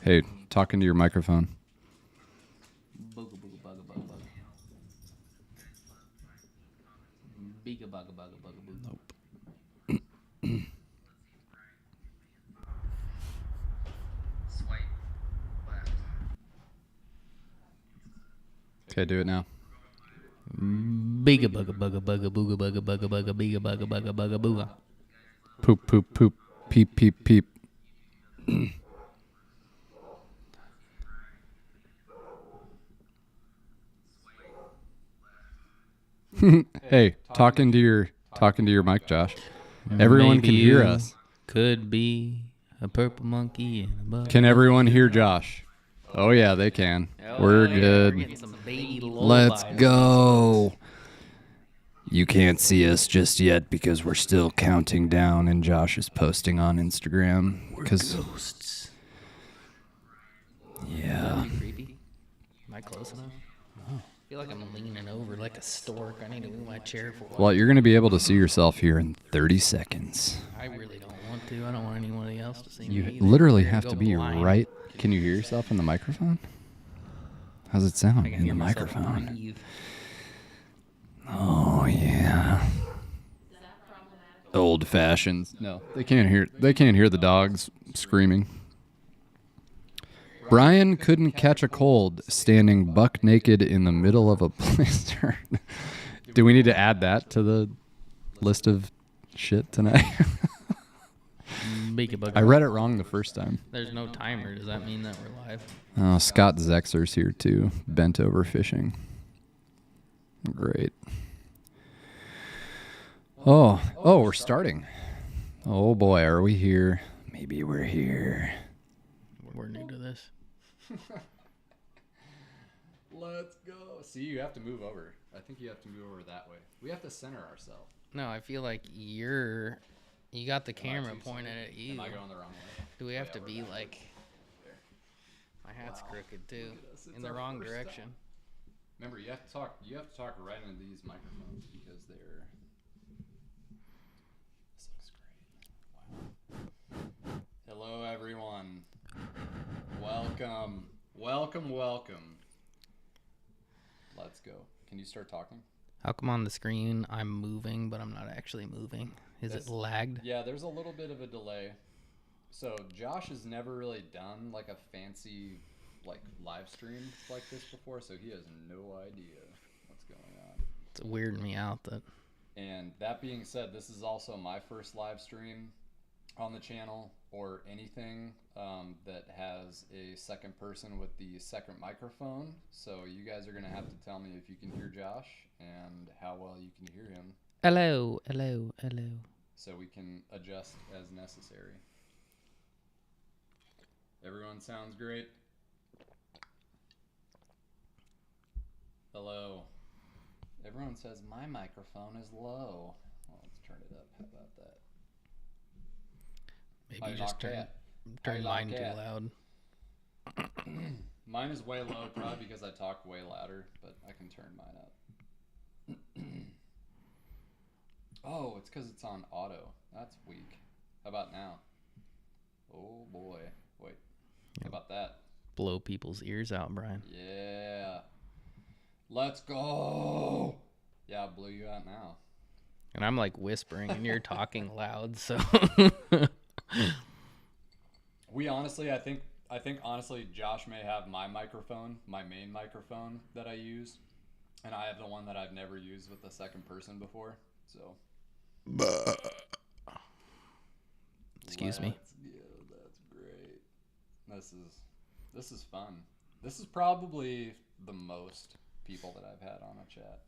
Hey, talk into your microphone. Booga booga bugga bugga bugga. Beega bugga bugga bugga boo. Nope. Swipe left. Okay, do it now. Beega bugga bugga bugga booga bugga bugga bugga beega bugga bugga bugga booga. Poop, poop, poop. Peep, peep, peep. Hey, talk into your mic, Josh. Everyone Maybe can hear you us. Could be a purple monkey in a bug. Can everyone hear Josh? Oh yeah, they can. We're good. Getting some baby Let's lullabies. go. You can't see us just yet because we're still counting down, and Josh is posting on Instagram. Because Ghosts. yeah, Is that creepy? Am I close enough? I feel like I'm leaning over like a stork. I need to move my chair forward. well, you're gonna be able to see yourself here in 30 seconds. I really don't want to. I don't want anybody else to see me. You either. literally Here, have go to be blind. right. Can you hear yourself in the microphone? How's it sound I can in the hear myself microphone? breathe. Oh yeah. Old fashions. No, they can't hear. They can't hear the dogs screaming. Brian couldn't catch a cold standing buck naked in the middle of a blizzard. Do we need to add that to the list of shit tonight? Beega bugga. I read it wrong the first time. There's no timer. Does that mean that we're live? Oh, Scott Zexer's here too. Bent over fishing. Great. Oh, we're starting. Oh boy, are we here? Maybe we're here. We're new to this. Let's go. See, you have to move over. I think you have to move over that way. We have to center ourselves. No, I feel like you got the camera pointed at you. Am I going the wrong way? Do we have to be like? My hat's crooked too, in the wrong direction. Remember, you have to talk. You have to talk right into these microphones because they're. This looks great. Wow. Hello, everyone. Welcome. Let's go. Can you start talking? How come on the screen I'm moving, but I'm not actually moving? Is it lagged? Yeah, there's a little bit of a delay. So Josh has never really done like a fancy like live stream like this before, so he has no idea what's going on. It's weirding me out that. And that being said, this is also my first live stream on the channel or anything that has a second person with the second microphone. So you guys are going to have to tell me if you can hear Josh and how well you can hear him. Hello. So we can adjust as necessary. Everyone sounds great. Hello. Everyone says my microphone is low. Well, let's turn it up. How about that? Maybe you just turn mine too loud. Mine is way low, probably because I talk way louder, but I can turn mine up. Oh, it's because it's on auto. That's weak. How about now? Oh boy. Wait. How about that? Blow people's ears out, Brian. Yeah. Let's go. Yeah, I blew you out now. And I'm like whispering and you're talking loud, so. We honestly, I think honestly, Josh may have my microphone, my main microphone that I use, and I have the one that I've never used with the second person before. So. Excuse me. Yeah, that's great. This is fun. This is probably the most people that I've had on a chat.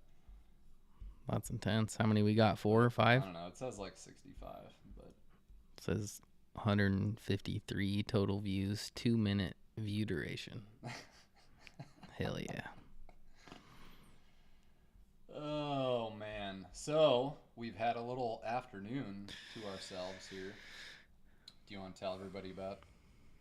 That's intense. How many we got? 4 or 5? I don't know. It says like 65, but It says 153 total views, 2-minute view duration. Hell yeah. Oh man. So we've had a little afternoon to ourselves here. Do you want to tell everybody about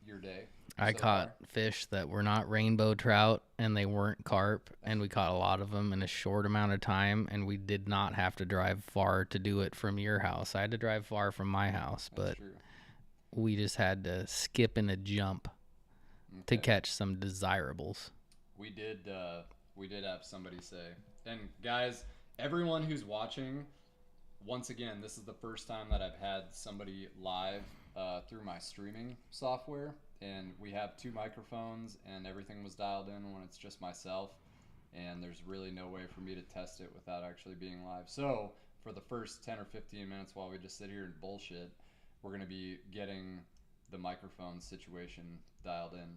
your day? I caught fish that were not rainbow trout and they weren't carp, and we caught a lot of them in a short amount of time, and we did not have to drive far to do it from your house. I had to drive far from my house, but we just had to skip and a jump to catch some desirables. We did have somebody say, and guys, everyone who's watching, once again, this is the first time that I've had somebody live through my streaming software, and we have 2 microphones, and everything was dialed in when it's just myself, and there's really no way for me to test it without actually being live. So for the first 10 or 15 minutes while we just sit here and bullshit, we're going to be getting the microphone situation dialed in.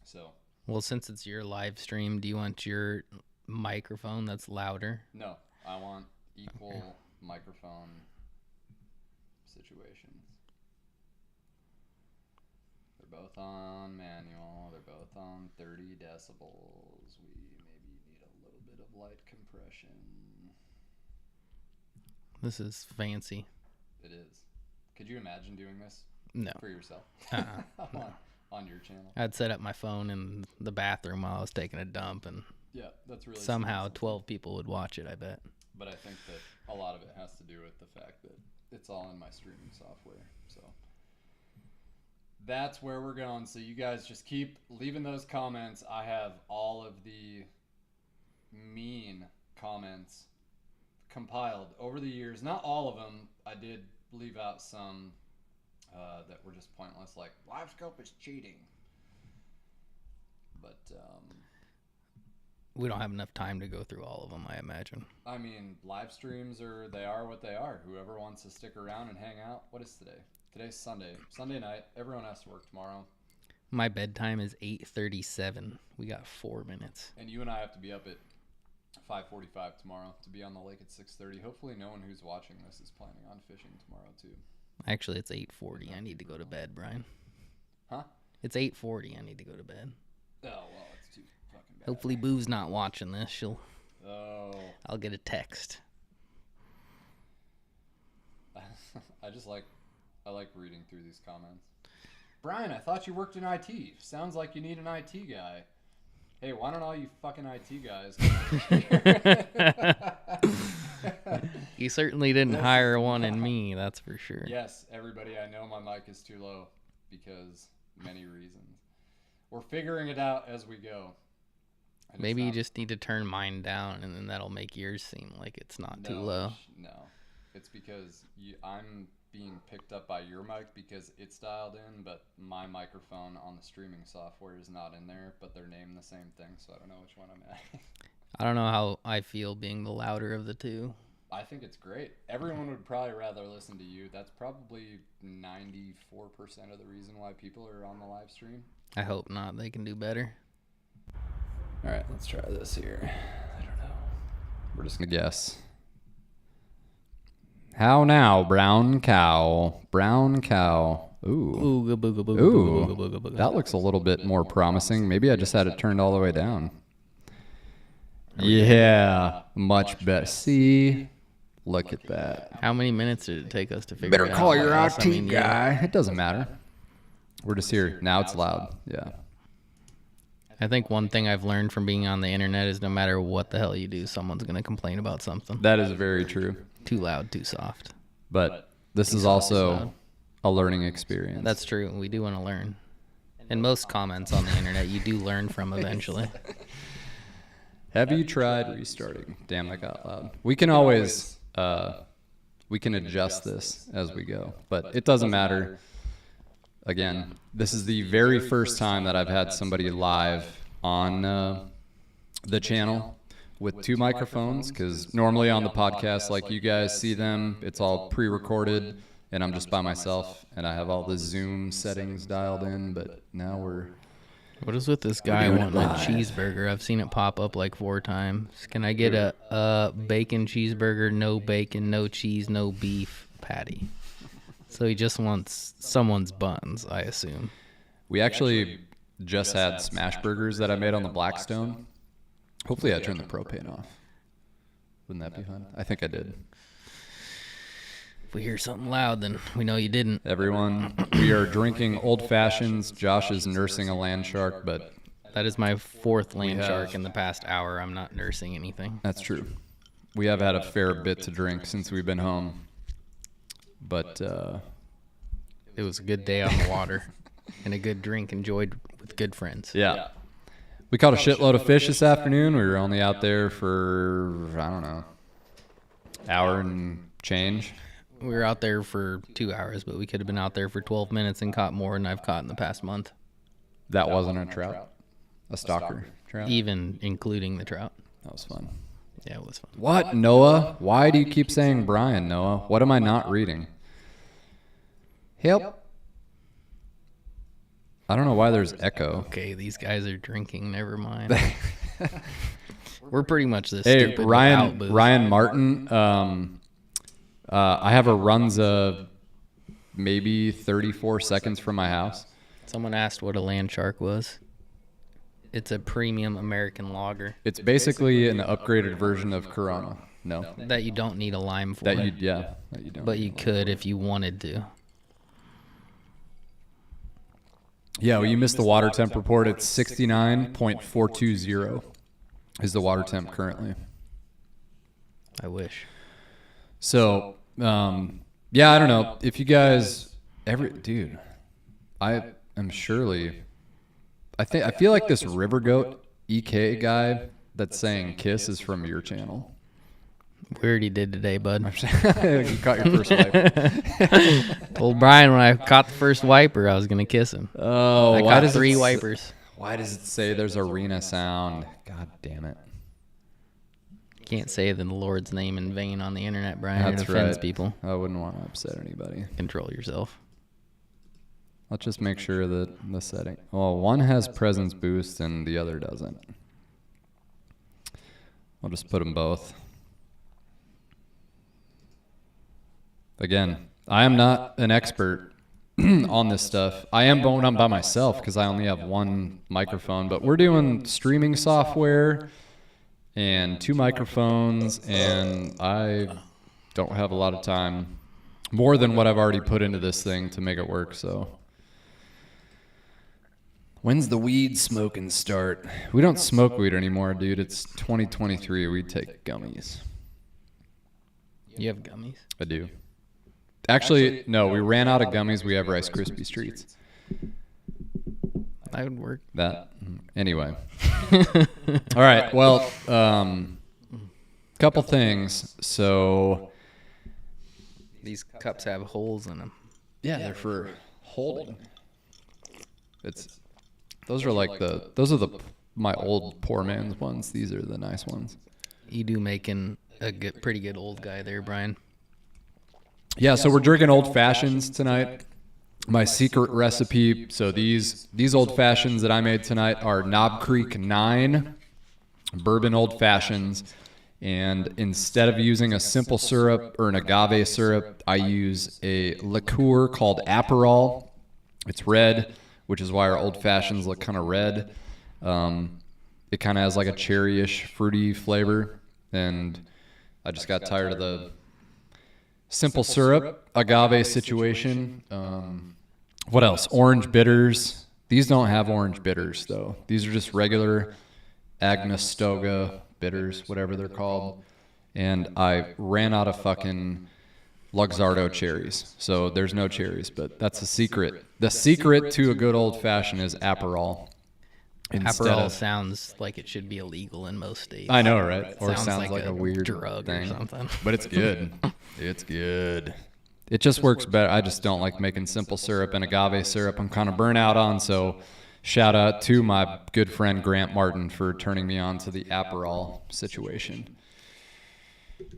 So, well, since it's your live stream, do you want your microphone that's louder? No, I want equal microphone situations. They're both on manual. They're both on 30 decibels. We maybe need a little bit of light compression. This is fancy. It is. Could you imagine doing this? No. For yourself? On your channel? I'd set up my phone in the bathroom while I was taking a dump, and yeah, that's really somehow 12 people would watch it, I bet. But I think that a lot of it has to do with the fact that it's all in my streaming software. So that's where we're going. So you guys just keep leaving those comments. I have all of the mean comments compiled over the years. Not all of them. I did leave out some that were just pointless, like LiveScope is cheating. But we don't have enough time to go through all of them, I imagine. I mean, live streams they are what they are. Whoever wants to stick around and hang out. What is today? Today's Sunday. Sunday night. Everyone has to work tomorrow. My bedtime is 8:37. We got 4 minutes. And you and I have to be up at 5:45 tomorrow to be on the lake at 6:30. Hopefully no one who's watching this is planning on fishing tomorrow too. Actually, it's 8:40. I need to go to bed, Brian. Huh? It's 8:40. I need to go to bed. Oh, well, it's too fucking bad. Hopefully Boo's not watching this. Oh. I'll get a text. I like reading through these comments. Brian, I thought you worked in IT. Sounds like you need an IT guy. Hey, why don't all you fucking IT guys You certainly didn't hire one in me, that's for sure. Yes, everybody, I know my mic is too low because many reasons. We're figuring it out as we go. Maybe you just need to turn mine down, and then that'll make yours seem like it's not too low. No, it's because I'm being picked up by your mic because it's dialed in, but my microphone on the streaming software is not in there, but they're named the same thing, so I don't know which one I'm at. I don't know how I feel being the louder of the two. I think it's great. Everyone would probably rather listen to you. That's probably 94% of the reason why people are on the live stream. I hope not. They can do better. All right, let's try this here. I don't know. We're just going to guess. How now, brown cow? Brown cow. Ooh. Ooh, that looks a little bit more promising. Maybe I just had it turned all the way down. Yeah, much better. See? Look at that. How many minutes did it take us to figure Better it out? call your IT guy. It doesn't matter. We're just here. Now it's loud. Yeah. I think one thing I've learned from being on the internet is no matter what the hell you do, someone's going to complain about something. That is very true. Too loud, too soft. But this is also a learning experience. That's true. We do want to learn. And most comments on the internet you do learn from eventually. Have you tried restarting? Damn, that got loud. We can always we can adjust this as we go, but it doesn't matter. Again, this is the very first time that I've had somebody live on the channel with two microphones, because normally on the podcast, like you guys see them, it's all pre-recorded, and I'm just by myself, and I have all the Zoom settings dialed in, but now we're... What is with this guy wanting a cheeseburger? I've seen it pop up like 4 times. Can I get a bacon cheeseburger, no bacon, no cheese, no beef patty? So he just wants someone's buns, I assume. We actually just had smash burgers that I made on the Blackstone. Hopefully I turned the propane off. Wouldn't that be fun? I think I did. If we hear something loud, then we know you didn't. Everyone, we are drinking Old Fashions. Josh is nursing a land shark, but... That is my 4th land shark in the past hour. I'm not nursing anything. That's true. We have had a fair bit to drink since we've been home. But it was a good day on the water and a good drink enjoyed with good friends. Yeah. We caught a shitload of fish this afternoon. We were only out there for, I don't know, hour and change. We were out there for 2 hours, but we could have been out there for 12 minutes and caught more than I've caught in the past month. That wasn't a trout? A stalker trout? Even including the trout. That was fun. Yeah, it was fun. What, Noah? Why do you keep saying Brian, Noah? What am I not reading? Help. I don't know why there's echo. Okay, these guys are drinking. Never mind. We're pretty much this Hey, stupid Ryan without booze. Martin, I have a Runza maybe 34 seconds from my house. Someone asked what a land shark was. It's a premium American lager It's basically an upgraded version of Corona. No. that you don't need a lime for. That you don't. But you could if you wanted to. Yeah, well, you missed the water temp report. It's 69.420 is the water temp currently. I wish. So, yeah, I don't know. If you guys dude, I am surely, I feel like this River Goat EK guy that's saying Kiss is from your channel. We already did today, bud. You caught your first wipe. Told Brian when I caught the first wiper, I was going to kiss him. Oh, I got 3 wipers. Why does it say there's arena sound? God damn it. Can't say the Lord's name in vain on the internet, Brian. That's It offends right. people. I wouldn't want to upset anybody. Control yourself. Let's just make sure that the setting. Well, one has presence boost and the other doesn't. I'll just put them both. Again, I am not an expert on this stuff. I am going on by myself because I only have one microphone, but we're doing streaming software and 2 microphones, and I don't have a lot of time, more than what I've already put into this thing to make it work, so. When's the weed smoking start? We don't smoke weed anymore, dude. It's 2023. We take gummies. You have gummies? I do. Actually, no, we ran out of gummies. We have Rice Krispie Treats. That would work. That, anyway. All right, well, couple things. So, These cups have holes in them. yeah, they're for holding. Those are my old poor man's ones. These are the nice ones. You do making a pretty good old guy there, Brian. Yeah, so we're drinking old fashions tonight. My secret recipe. So these old fashions that I made tonight are Knob Creek 9 bourbon old fashions. And instead of using a simple syrup or an agave syrup, I use a liqueur called Aperol. It's red, which is why our old fashions look kind of red. It kind of has like a cherryish, fruity flavor. And I just got tired of the simple syrup agave situation. What else? Orange bitters. These don't have orange bitters, though. These are just regular Agnestoga bitters, whatever they're called. And I ran out of fucking Luxardo cherries. So there's no cherries, but that's the secret. The secret to a good old-fashioned is Aperol. Aperol sounds like it should be illegal in most states. I know, right? Or Sounds sounds like a weird drug thing. or something. But it's good. It's good. It just works better. I just don't like making simple syrup and agave syrup. I'm kind of burnt out on, so shout out to my good friend Grant Martin for turning me on to the Aperol situation.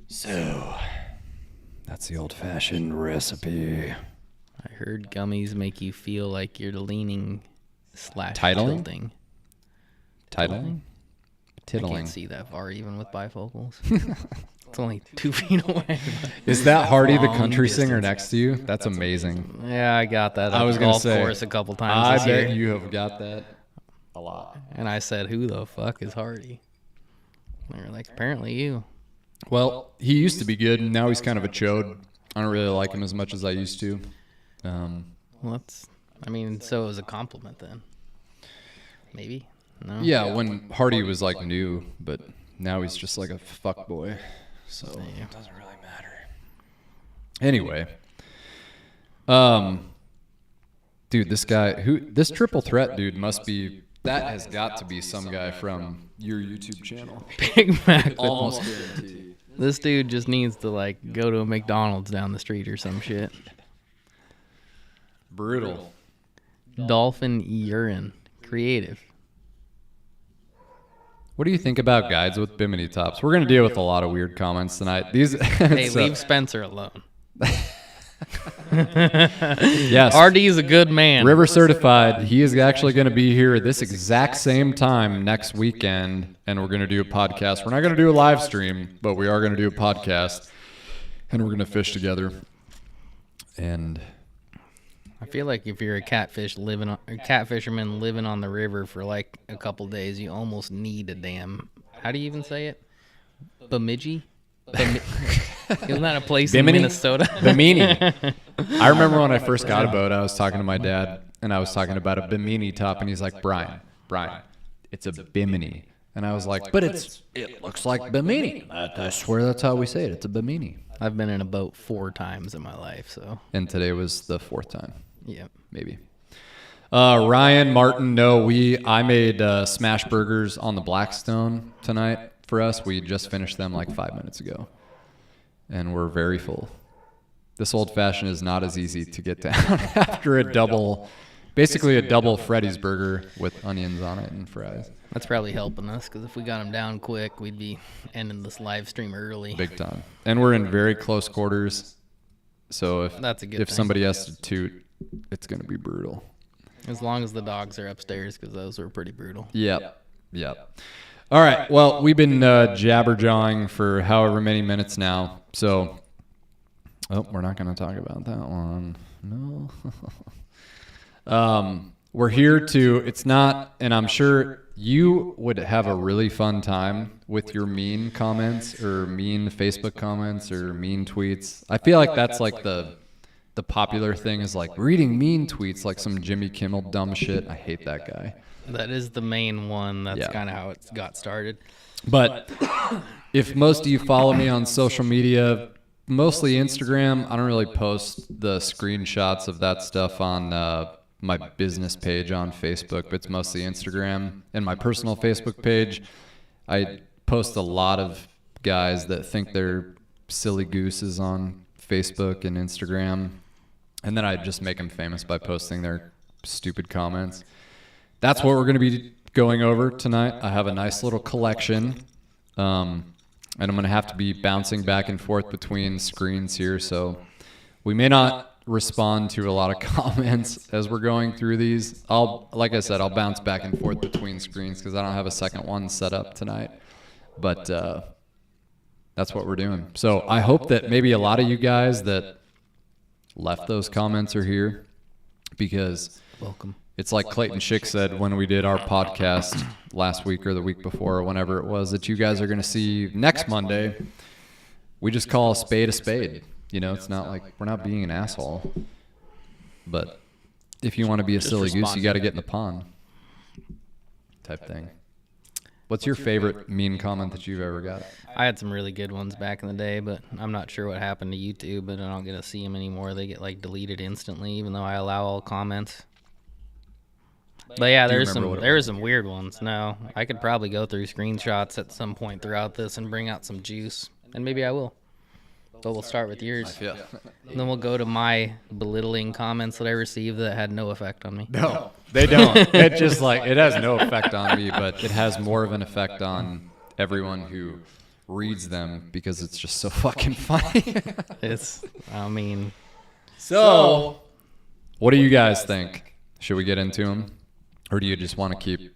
So, that's the old-fashioned recipe. I heard gummies make you feel like you're leaning / Titling? tilting. Titling? I Tittling. can't see that far even with bifocals. It's only 2 feet away. Is that Hardy the Long country singer distance. next to you? That's amazing. Yeah, I got that. I At was the gonna golf say, course a couple I times this bet year. you have got that a lot. And I said, "Who the fuck is Hardy?" And they were like, "Apparently you." Well, he used to be good, and now he's kind of a chode. I don't really like him as much as I used to. Well, that's. I mean, so it was a compliment then. Maybe. No. Yeah, when Hardy was like new, but now he's just like a fuck boy. So Yeah. it doesn't really matter. Anyway, Dude, this triple threat dude must be, that has got to be some guy from your YouTube channel. Big Mac. Almost guaranteed. This dude just needs to like go to a McDonald's down the street or some shit. Brutal. Dolphin urine. Creative. What do you think about guides with bimini tops? We're going to deal with a lot of weird comments tonight. Hey, leave Spencer alone. Yes. RD is a good man. River certified. He is actually going to be here at this exact same time next weekend, and we're going to do a podcast. We're not going to do a live stream, but we are going to do a podcast, and we're going to fish together. And I feel like if you're a catfisherman living on the river for like a couple days, you almost need a damn. How do you even say it? Bemidji? Isn't that a place Bimini? in Minnesota? Bimini. I remember when I first got a boat, I was talking to my dad, and I was talking about a bimini top, and he's like, Brian, it's a bimini. And I was like, but it looks like bimini. I swear that's how we say it. It's a bimini. I've been in a boat 4 times in my life, so. And today was the 4th time. Yeah. Maybe. Ryan, Martin, no, I made smash burgers on the Blackstone tonight for us. We just finished them like 5 minutes ago. And we're very full. This old fashioned is not as easy to get down after basically a double Freddy's burger with onions on it and fries. That's probably helping us, because if we got them down quick, we'd be ending this live stream early. Big time. And we're in very close quarters. So That's a good if thing. somebody has to toot, it's going to be brutal. As long as the dogs are upstairs, because those are pretty brutal. Yep. All right. Well, we've been jabber-jawing for however many minutes now. So, we're not going to talk about that one. No. We're here to, it's not, and I'm sure you would have a really fun time with your mean comments or mean Facebook comments or mean tweets. I feel like that's like the popular thing is like reading mean tweets, like some Jimmy Kimmel dumb shit. I hate that guy. That is the main one. That's kind of how it got started. But if most of you follow me on social media, mostly Instagram, I don't really post the screenshots of that stuff on my business page on Facebook, but it's mostly Instagram. And my personal Facebook page, I post a lot of guys that think they're silly gooses on Facebook and Instagram. And then I just make them famous by posting their stupid comments. That's what we're going to be going over tonight. I have a nice little collection, and I'm going to have to be bouncing back and forth between screens here, so we may not respond to a lot of comments as we're going through these. Like I said, I'll bounce back and forth between screens because I don't have a second one set up tonight, but that's what we're doing. So I hope that maybe a lot of you guys that left those comments are here, because Welcome. it's like Clayton Schick said when we did our podcast last week or the week before or whenever it was, that you guys are going to see next Monday. We just call a spade. You know, it's not like we're not being an asshole. But if you want to be a silly goose, you got to get in the pond type thing. What's your favorite mean comment that you've ever got? I had some really good ones back in the day, but I'm not sure what happened to YouTube, but I don't get to see them anymore. They get like deleted instantly, even though I allow all comments. But yeah, there's some weird ones. No, I could probably go through screenshots at some point throughout this and bring out some juice, and maybe I will. But we'll start with yours. Yeah. And then we'll go to my belittling comments that I received that had no effect on me. No, they don't. It just like, it has no effect on me, but it has more of an effect on everyone who reads them because it's just so fucking funny. So, what do you guys think? Should we get into them? Or do you just want to keep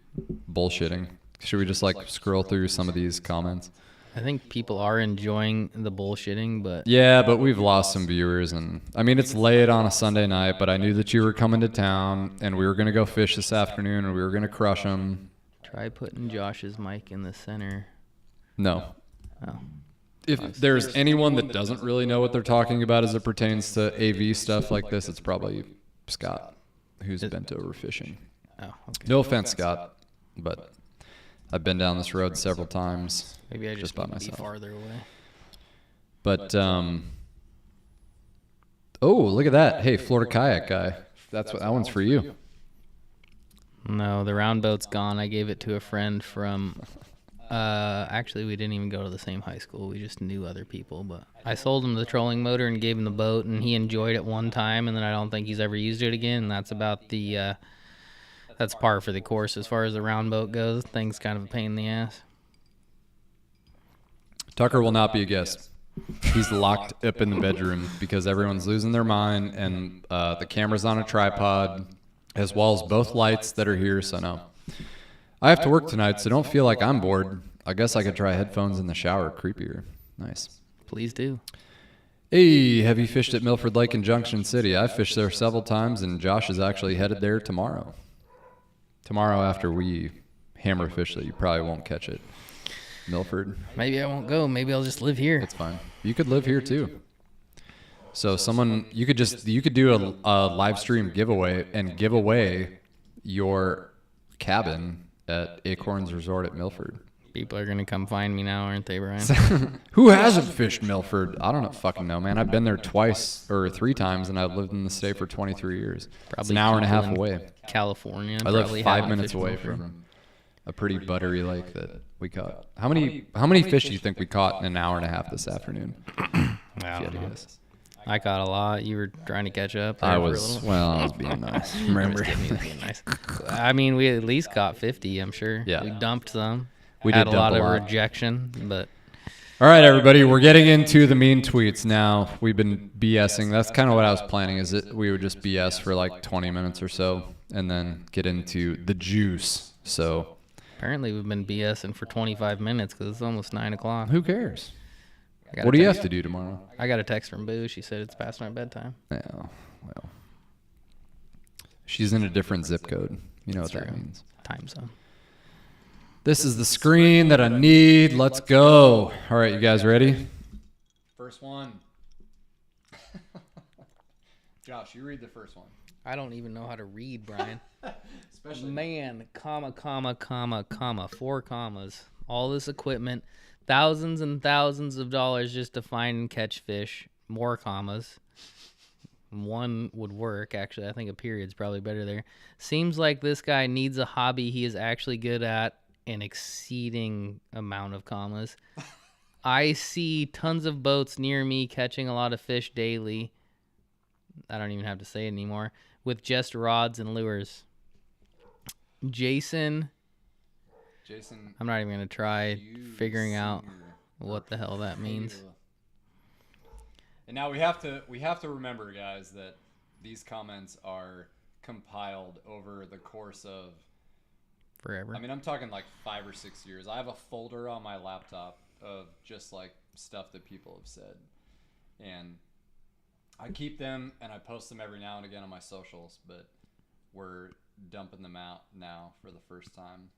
bullshitting? Should we just like scroll through some of these comments? I think people are enjoying the bullshitting, but... Yeah, but we've lost some viewers, and I mean, it's late on a Sunday night, but I knew that you were coming to town, and we were going to go fish this afternoon, and we were going to crush them. Try putting Josh's mic in the center. No. Oh. If there's anyone that doesn't really know what they're talking about as it pertains to AV stuff like this, it's probably Scott, who's bent over fishing. Oh, okay. No offense, Scott, but I've been down this road several times. Maybe I just by need to myself. be farther away. But, oh, look at that. Hey, Florida Kayak guy That one's for you. No, the round boat's gone. I gave it to a friend from. Actually, we didn't even go to the same high school. We just knew other people. But I sold him the trolling motor and gave him the boat, and he enjoyed it one time, and then I don't think he's ever used it again. And that's about the. That's par for the course as far as the round boat goes. Thing's kind of a pain in the ass. Tucker will not be a guest. He's locked up in the bedroom because everyone's losing their mind, and the camera's on a tripod, as well as both lights that are here, so no. I have to work tonight, so don't feel like I'm bored. I guess I could try headphones in the shower. Creepier. Nice. Please do. Hey, have you fished at Milford Lake in Junction City? I've fished there several times, and Josh is actually headed there tomorrow. Tomorrow after we hammer fish that you probably won't catch it. Milford. Maybe I won't go. Maybe I'll just live here. It's fine. You could live here too. So you could do a live stream giveaway and give away your cabin at Acorns Resort at Milford. People are gonna come find me now, aren't they, Brian? Who hasn't fished Milford? I don't fucking know, man. I've been there twice or 3 times, and I've lived in the state for 23 years. Probably it's an hour and a half away. California. I live 5 minutes away from a pretty buttery lake that we caught. How many fish do you think we caught in an hour and a half this afternoon? I don't know. I caught a lot. You were trying to catch up. I was being nice. Remember? Being nice. I mean, we at least caught 50, I'm sure. Yeah. We dumped some. We had did a lot dump of rejection, but. All right, everybody, we're getting into the mean tweets now. We've been BSing. That's kind of what I was planning, is that we would just BS for like 20 minutes or so and then get into the juice. So apparently we've been BSing for 25 minutes because it's almost 9 o'clock. Who cares? What do you have to do tomorrow? I got a text from Boo. She said it's past my bedtime. Yeah, well. She's in a different zip code. You know what that means. Time zone. This is the screen that I need. Let's go. All right, you guys ready? First one. Josh, you read the first one. I don't even know how to read, Brian. Especially man, comma, 4 commas. All this equipment, thousands and thousands of dollars just to find and catch fish. More commas. One would work, actually. I think a period's probably better there. Seems like this guy needs a hobby he is actually good at. An exceeding amount of commas. I see tons of boats near me catching a lot of fish daily. I don't even have to say it anymore. With just rods and lures. Jason, I'm not even going to try figuring out what the hell that means. And now we have to remember, guys, that these comments are compiled over the course of forever. I mean, I'm talking like 5 or 6 years. I have a folder on my laptop of just like stuff that people have said. And I keep them and I post them every now and again on my socials, but we're dumping them out now for the first time.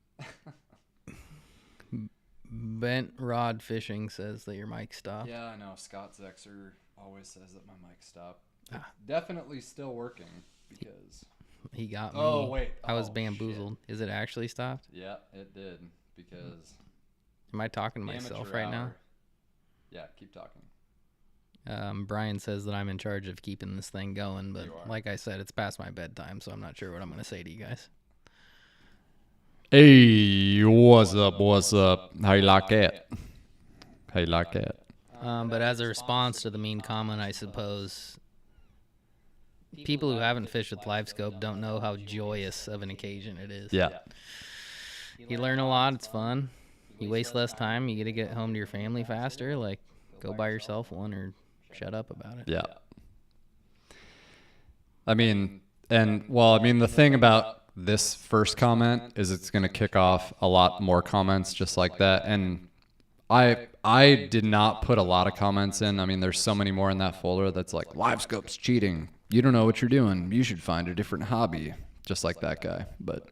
Bent Rod Fishing says that your mic stopped. Yeah, I know. Scott Zexer always says that my mic stopped. Definitely still working because... He got me. Oh, wait. I was bamboozled. Shit. Is it actually stopped? Yeah, it did. Because... Am I talking to myself right now? Yeah, keep talking. Brian says that I'm in charge of keeping this thing going, but like I said, it's past my bedtime, so I'm not sure what I'm going to say to you guys. Hey, what's up? How you like that? But as a response to the mean comment, I suppose... People who haven't fished with live scope don't know how joyous of an occasion it is. Yeah. You learn a lot. It's fun. You waste less time. You get to get home to your family faster. Like, go buy yourself one or shut up about it. Yeah. I mean, the thing about this first comment is it's going to kick off a lot more comments just like that. And I did not put a lot of comments in. I mean, there's so many more in that folder that's like, live scope's cheating. You don't know what you're doing. You should find a different hobby. Just like that guy. But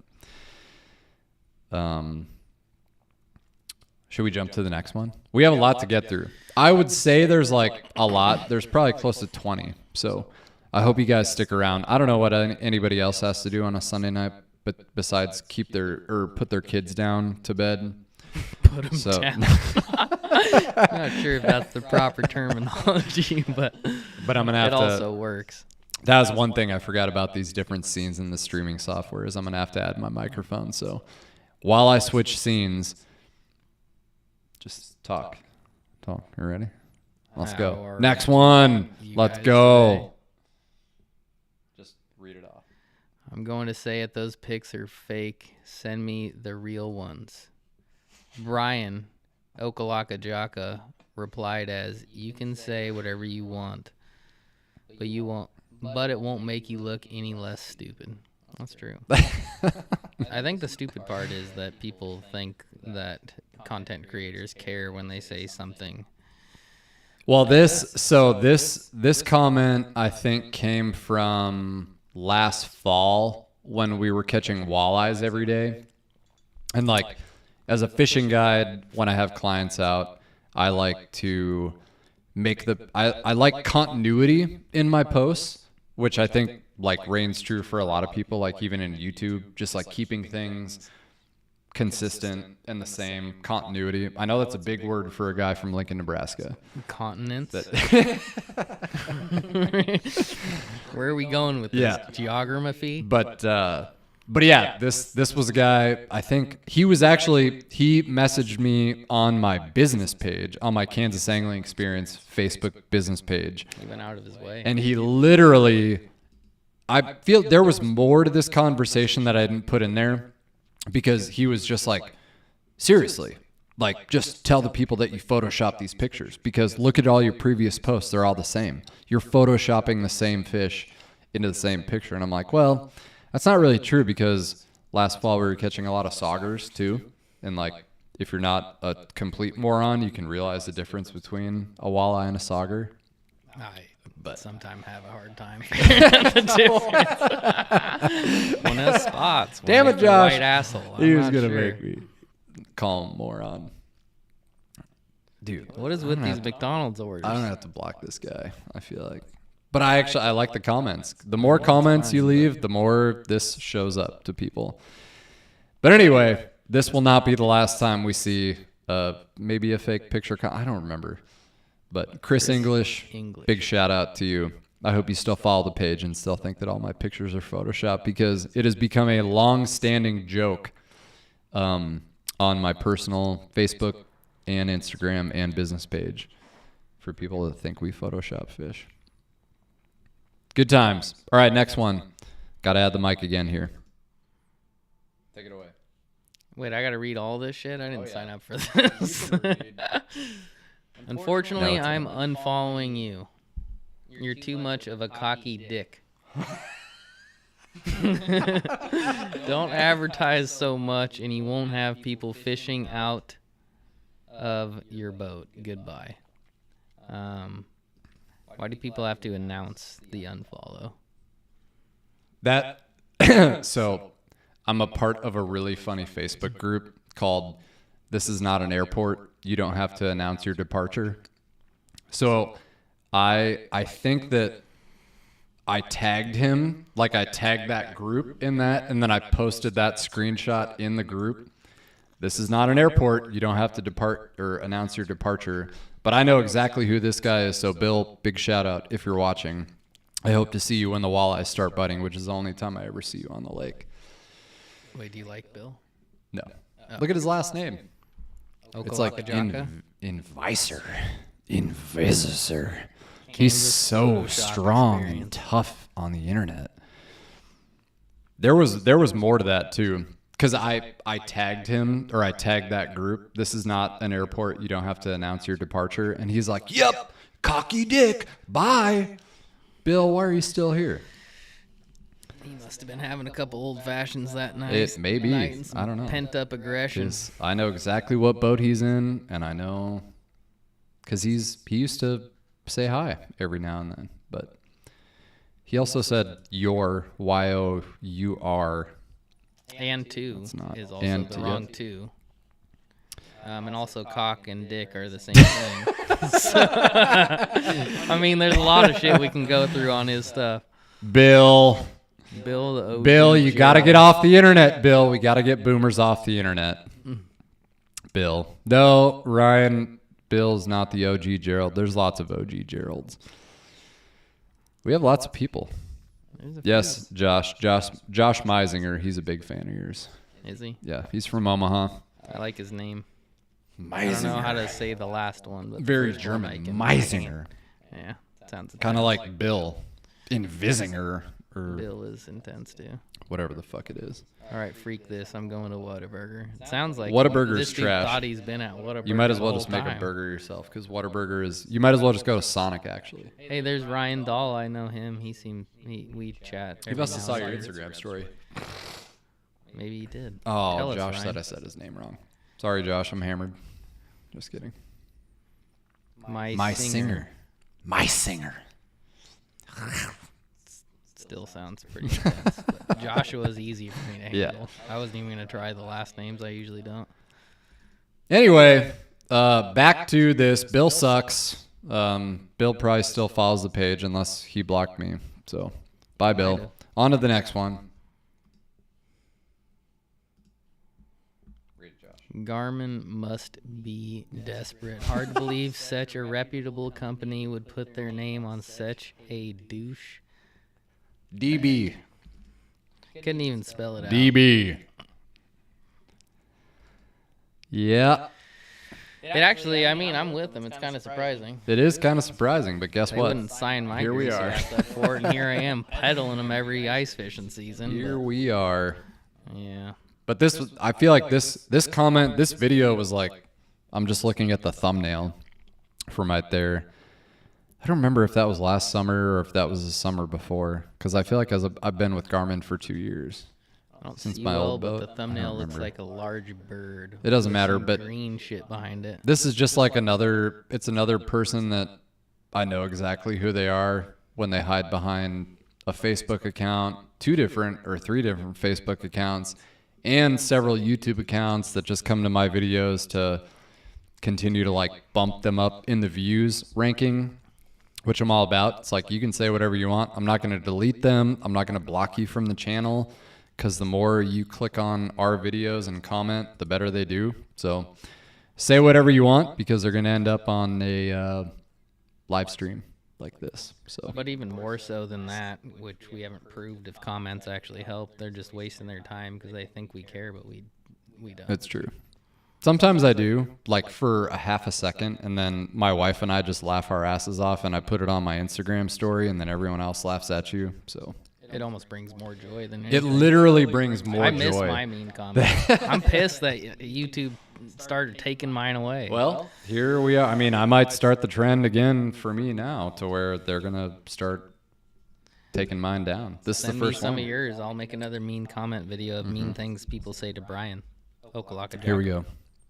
should we jump to the next one? We have a lot to get through. I would say there's like a lot. There's probably close to 20. So I hope you guys stick around. I don't know what anybody else has to do on a Sunday night, but besides put their kids down to bed. Put them down. Not sure if that's the proper terminology, but I'm gonna have it also works. That was one thing I forgot about these different scenes in the streaming software is I'm going to have to add my microphone. So while I switch scenes, just talk. You ready? Let's go. Next one. Let's go. Just read it off. I'm going to say it. Those pics are fake. Send me the real ones. Brian Okalaka Jaka replied as, you can say whatever you want, but it won't make you look any less stupid. That's true. I think the stupid part is that people think that content creators care when they say something. Well, this comment I think came from last fall when we were catching walleyes every day. And like as a fishing guide, when I have clients out, I like to make I like continuity in my posts, which I think like reigns true for a lot of people, like even in YouTube, just like keeping things consistent and the same continuity. I know that's a big word for a guy from Lincoln, Nebraska. Continents. Where are we going with this? Yeah. Geography? But yeah, this was a guy, I think he messaged me on my business page, on my Kansas Angling Experience Facebook business page. He went out of his way. And he literally, I feel there was more to this conversation that I didn't put in there because he was just like, seriously, like just tell the people that you Photoshop these pictures because look at all your previous posts. They're all the same. You're Photoshopping the same fish into the same picture. And I'm like, well, that's not really true because last fall we were catching a lot of saugers too. And like, if you're not a complete moron, you can realize the difference between a walleye and a sauger. But sometimes have a hard time figuring the difference. One of the spots. Damn it, Josh. White asshole. He was going to make me call him moron. Dude. What is with these McDonald's orders? I don't have to block this guy, I feel like. But I like the comments. The more comments you leave, the more this shows up to people. But anyway, this will not be the last time we see maybe a fake picture. I don't remember. But Chris English, big shout out to you. I hope you still follow the page and still think that all my pictures are Photoshopped because it has become a long-standing joke on my personal Facebook and Instagram and business page for people that think we Photoshop fish. Good times. All right, next one. Got to add the mic again here. Take it away. Wait, I got to read all this shit? I didn't sign up for this. Unfortunately, I'm unfollowing you. You're too much of a cocky dick. Don't advertise so much and you won't have people fishing out of your boat. Goodbye. Why do people have to announce the unfollow? So I'm a part of a really funny Facebook group called This Is Not an Airport. You don't have to announce your departure. So I think that I tagged him, like I tagged that group in that, and then I posted that screenshot in the group. This is not an airport. You don't have to depart or announce your departure. But I know exactly who this guy is. So Bill, big shout out if you're watching. I hope to see you when the walleyes start biting, which is the only time I ever see you on the lake. Wait, do you like Bill? No. Look at his last name. It's like Invisor. He's so strong and tough on the internet. There was more to that too, because I tagged him, or I tagged that group. This is not an airport. You don't have to announce your departure. And he's like, "Yep, cocky dick. Bye." Bill, why are you still here? He must have been having a couple old fashions that night. It may be. I don't know. Pent up aggression. I know exactly what boat he's in, and I know because he used to say hi every now and then. But he also said your Y-O-U-R. And two is also the wrong two. And also cock and dick are the same thing. So, I mean, there's a lot of shit we can go through on his stuff. Bill, the OG Bill, you got to get off the internet, Bill. We got to get boomers off the internet. Bill. No, Ryan, Bill's not the OG Gerald. There's lots of OG Geralds. We have lots of people. There's a Yes, Josh Meisinger. He's a big fan of yours. few. Is he? Yeah, he's from Omaha. I like his name. Meisinger. I don't know how to say the last one, but the Very first one I German. can- Meisinger. Yeah, sounds Kind of like Bill in Visinger or Bill is intense too. whatever the fuck it is. All right, freak this. I'm going to Whataburger. It sounds like Whataburger's this dude trash. thought he's been at Whataburger. You might as well the just whole make a time. burger yourself because Whataburger is. You might as well just go to Sonic actually. Hey, there's Ryan Dahl. I know him. We chat. He every must have now saw and your then. Instagram story. Maybe he did. Oh, Tell us, Josh Ryan. said I said his name wrong. Sorry, Josh. I'm hammered. Just kidding. My singer. My singer. Still sounds pretty intense. But Joshua's easy for me to Yeah. handle. I wasn't even gonna try the last names. I usually don't. Anyway, back to this. Bill sucks. Bill probably still follows the page unless he blocked me. So, bye, Bill. On to the next one. Garmin must be desperate. Hard to believe such a reputable company would put their name on such a douche. DB. Couldn't even spell it out. DB. Yeah. It actually, I mean, I'm with them. It's kind of surprising. It is kind of surprising, but guess They what? wouldn't sign my Here we greasy are. ass up for it, and here I am peddling them every ice fishing season. Here but, we are. yeah. But this was, I feel like this comment, this video was like, I'm just looking at the thumbnail from right there. I don't remember if that was last summer or if that was the summer before, because I feel like I've been with Garmin for 2 years. I don't Since see my well, old but boat, the I thumbnail don't looks remember. like a large bird. It doesn't with matter, some but green shit behind it. this is just like another person that I know exactly who they are when they hide behind a Facebook account, 2 different or 3 different Facebook accounts, and several YouTube accounts that just come to my videos to continue to like bump them up in the views ranking, which I'm all about. It's like you can say whatever you want. I'm not going to delete them. I'm not going to block you from the channel because the more you click on our videos and comment, the better they do. So say whatever you want because they're going to end up on a live stream like this. So But even more so than that, which we haven't proved if comments actually help, they're just wasting their time because they think we care, but we don't. it's true. Sometimes I do, like for a half a second, and then my wife and I just laugh our asses off, and I put it on my Instagram story, and then everyone else laughs at you. So It almost brings more joy than it anything. literally brings more I miss joy. my mean comments. I'm pissed that YouTube started taking mine away. Well, here we are. I mean, I might start the trend again for me now to where they're gonna start taking mine down. This Send is the me first some one. of yours. I'll make another mean comment video of mean things people say to Brian. Okalaka Here we go.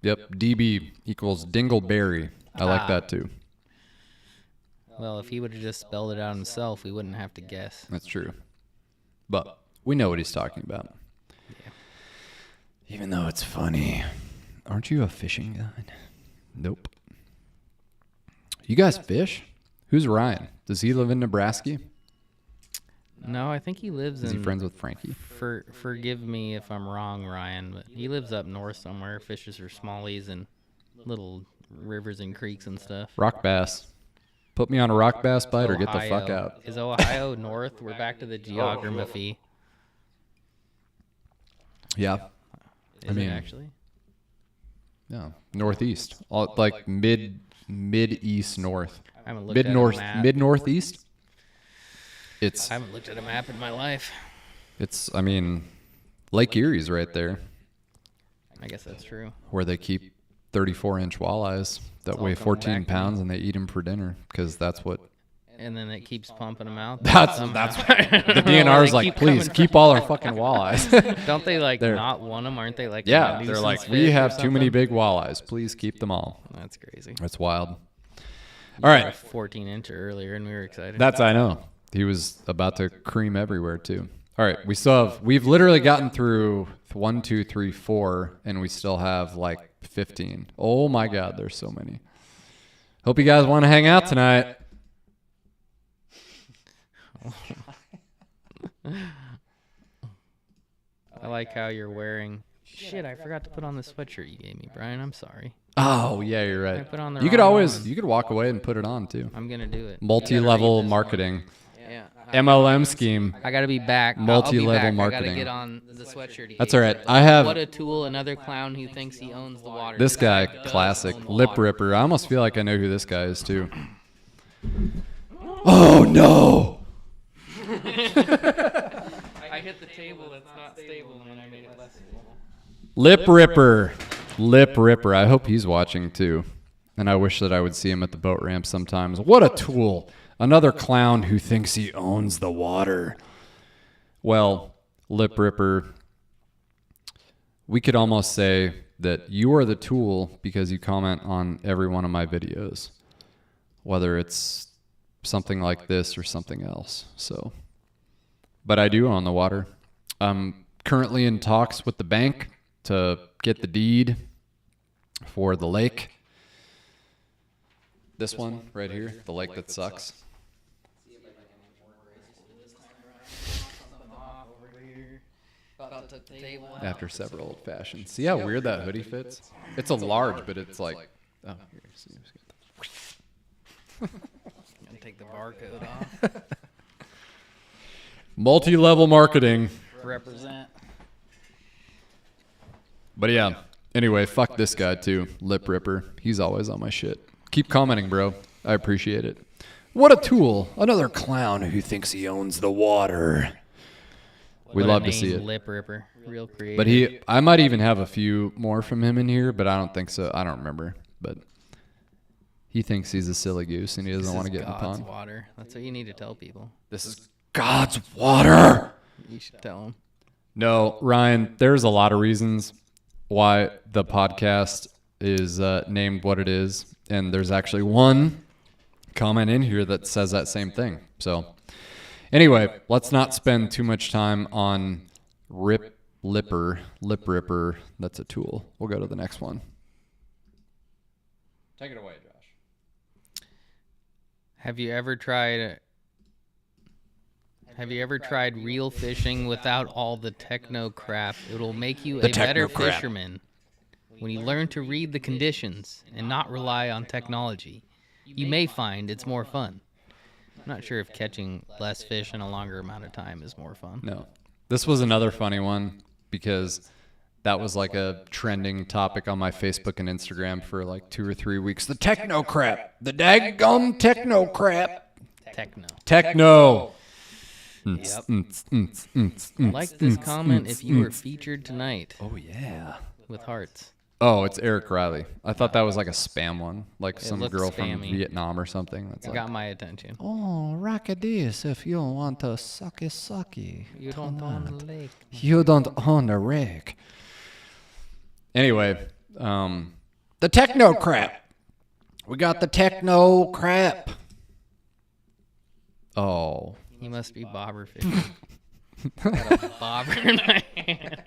Yep, DB equals Dingleberry. I like that too. Well, if he would have just spelled it out himself, we wouldn't have to guess. That's true. But we know what he's talking about. Yeah. Even though it's funny. Aren't you a fishing guide? Nope. You guys fish? Who's Ryan? Does he live in Nebraska? No, I think he lives Is in. he friends with Frankie? Forgive me if I'm wrong, Ryan, but he lives up north somewhere. Fishes for smallies and little rivers and creeks and stuff. Rock bass. Put me on a rock bass bite or get the fuck Ohio. out. Is Ohio north? We're back to the geography. Yeah. Is mean, it actually? Yeah. Northeast. All, like mid-east north. I haven't looked at a map. Mid-northeast? I haven't looked at a map in my life. It's, I mean, Lake Erie's right there I guess that's true. where they keep 34-inch walleyes that all weigh coming 14 back to me. pounds and they eat them for dinner because that's what And then it keeps pumping them out. That's somehow. the DNR's like, please keep all our fucking walleyes. Don't they like They're- not want them? Aren't they like? Yeah, a they're nuisance like, fish we or have too many something? big walleyes. Please keep them all. That's crazy. That's wild. You All got a right. 14-incher earlier, and we were excited. I know. He was about to cream everywhere too. All right, we've literally gotten through 1, 2, 3, 4, and we still have like 15. Oh my God, there's so many. Hope you guys want to hang out tonight. I like how you're wearing. Shit, I forgot to put on the sweatshirt you gave me, Brian. I'm sorry. Oh yeah, you're I right. put on the You could wrong always one. you could walk away and put it on too. I'm gonna do it. Multi-level You gotta read this marketing. one. Yeah, MLM scheme. I gotta be back. Multi-level I'll be back. marketing. I gotta get on the sweatshirt. That's all right. I have What a tool! Another clown who thinks he owns the water. this guy, does classic own the lip water. ripper. I almost feel like I know who this guy is too. Oh no! I hit the table that's not stable, and I made it less stable. Lip ripper. Lip ripper. I hope he's watching too. And I wish that I would see him at the boat ramp sometimes. What a tool. Another clown who thinks he owns the water. Well, lip ripper, we could almost say that you are the tool because you comment on every one of my videos, whether it's something like this or something else. So, but I do own the water. I'm currently in talks with the bank to get the deed for the lake. This one right here, the lake that sucks. After several old fashions. See how weird that hoodie fits? It's a large, but it's like, oh, here. See, Gonna take the barcode off. multi-level marketing. Represent. But yeah, anyway, fuck this guy too, lip ripper. He's always on my shit. Keep commenting, bro. I appreciate it. What a tool. Another clown who thinks he owns the water. We love to see it. Lip ripper, real creative. But I might even have a few more from him in here, but I don't think so. I don't remember. But he thinks he's a silly goose and he doesn't want to get in the God's pond. water. That's what you need to tell people. This is God's water. You should tell them. No, Ryan, there's a lot of reasons why the podcast is named what it is. And there's actually one comment in here that says that same thing. So anyway, let's not spend too much time on lip ripper. That's a tool. We'll go to the next one. Take it away, Josh. Have you ever tried reel fishing without all the techno crap? It'll make you a better fisherman. When you learn to read the conditions and not rely on technology, you may find it's more fun. I'm not sure if catching less fish in a longer amount of time is more fun. No. This was another funny one because that was like a trending topic on my Facebook and Instagram for like 2 or 3 weeks. The techno crap. The daggum techno crap. Techno. Yep. Like this comment if you were featured tonight. Oh, yeah. With hearts. Oh, it's Eric Riley. I thought that was like a spam one, like It some looked girl from spammy. Vietnam or something. That's It like, got my attention. oh, Rackadis, if you want to sucky. You don't own the lake. You don't own a rig. Anyway, the techno crap. We got the techno crap. Oh. You must be bobber fishing. Got a bobber in my hand.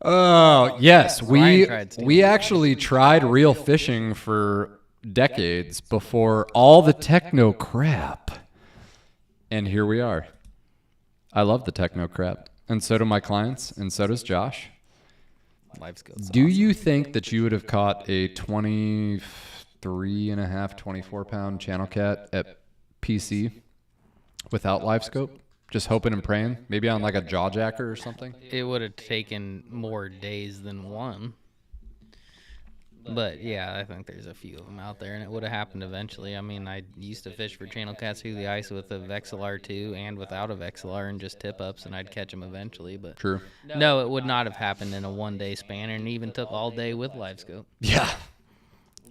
Oh, yes. Ryan tried stealing We actually tried reel fishing for decades before all the techno crap. And here we are. I love the techno crap. And so do my clients, and so does Josh. Life's good. Do you think that you would have caught a 24-pound channel cat at PC without live scope? Just hoping and praying? Maybe on like a jaw jacker or something? It would have taken more days than one. But yeah, I think there's a few of them out there, and it would have happened eventually. I mean, I used to fish for channel cats through the ice with a XLR2 and without a XLR and just tip ups, and I'd catch them eventually. But True. no, it would not have happened in a 1 day span, and even took all day with live scope. Yeah.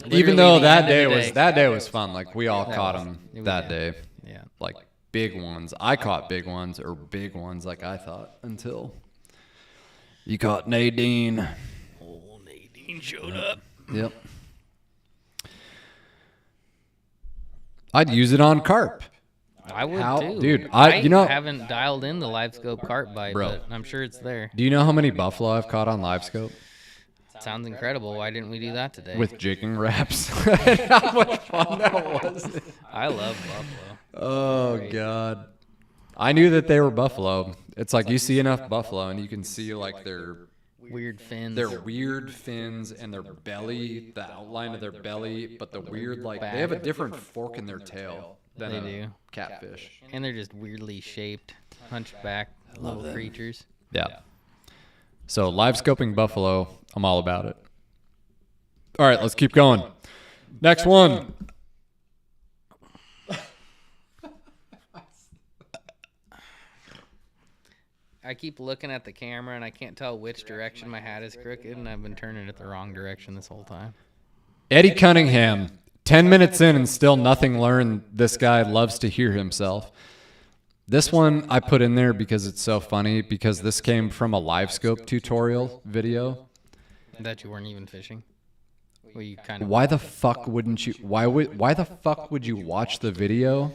Literally Even though the that end of day the day. was fun. Like we all caught them that day. Yeah. Like big ones. I caught big ones like I thought until you caught Nadine. Oh, Nadine showed up. Yep. I'd use it on carp. I would too. Dude, I you know, haven't dialed in the live scope carp bite, Bro. but I'm sure it's there. do you know how many buffalo I've caught on live scope? Sounds incredible. Why didn't we do that today? With jigging wraps. How much fun that was. I love buffalo. Oh, Great. God. I knew that they were buffalo. It's like you see enough buffalo and you can see like their Weird fins. weird fins and their belly, the outline of their belly, but the weird, like, they have a different fork in their tail. than They a do. catfish. And they're just weirdly shaped, hunchback little creatures. Yeah. So live scoping buffalo, I'm all about it. All right, let's keep going. Next one. I keep looking at the camera and I can't tell which direction my hat is crooked, and I've been turning it the wrong direction this whole time. Eddie Cunningham, 10 minutes in and still nothing learned. This guy loves to hear himself. This one I put in there because it's so funny, because this came from a live scope tutorial video. That you weren't even fishing? Well, you kind of. Why the fuck wouldn't you? Why the fuck would you watch the video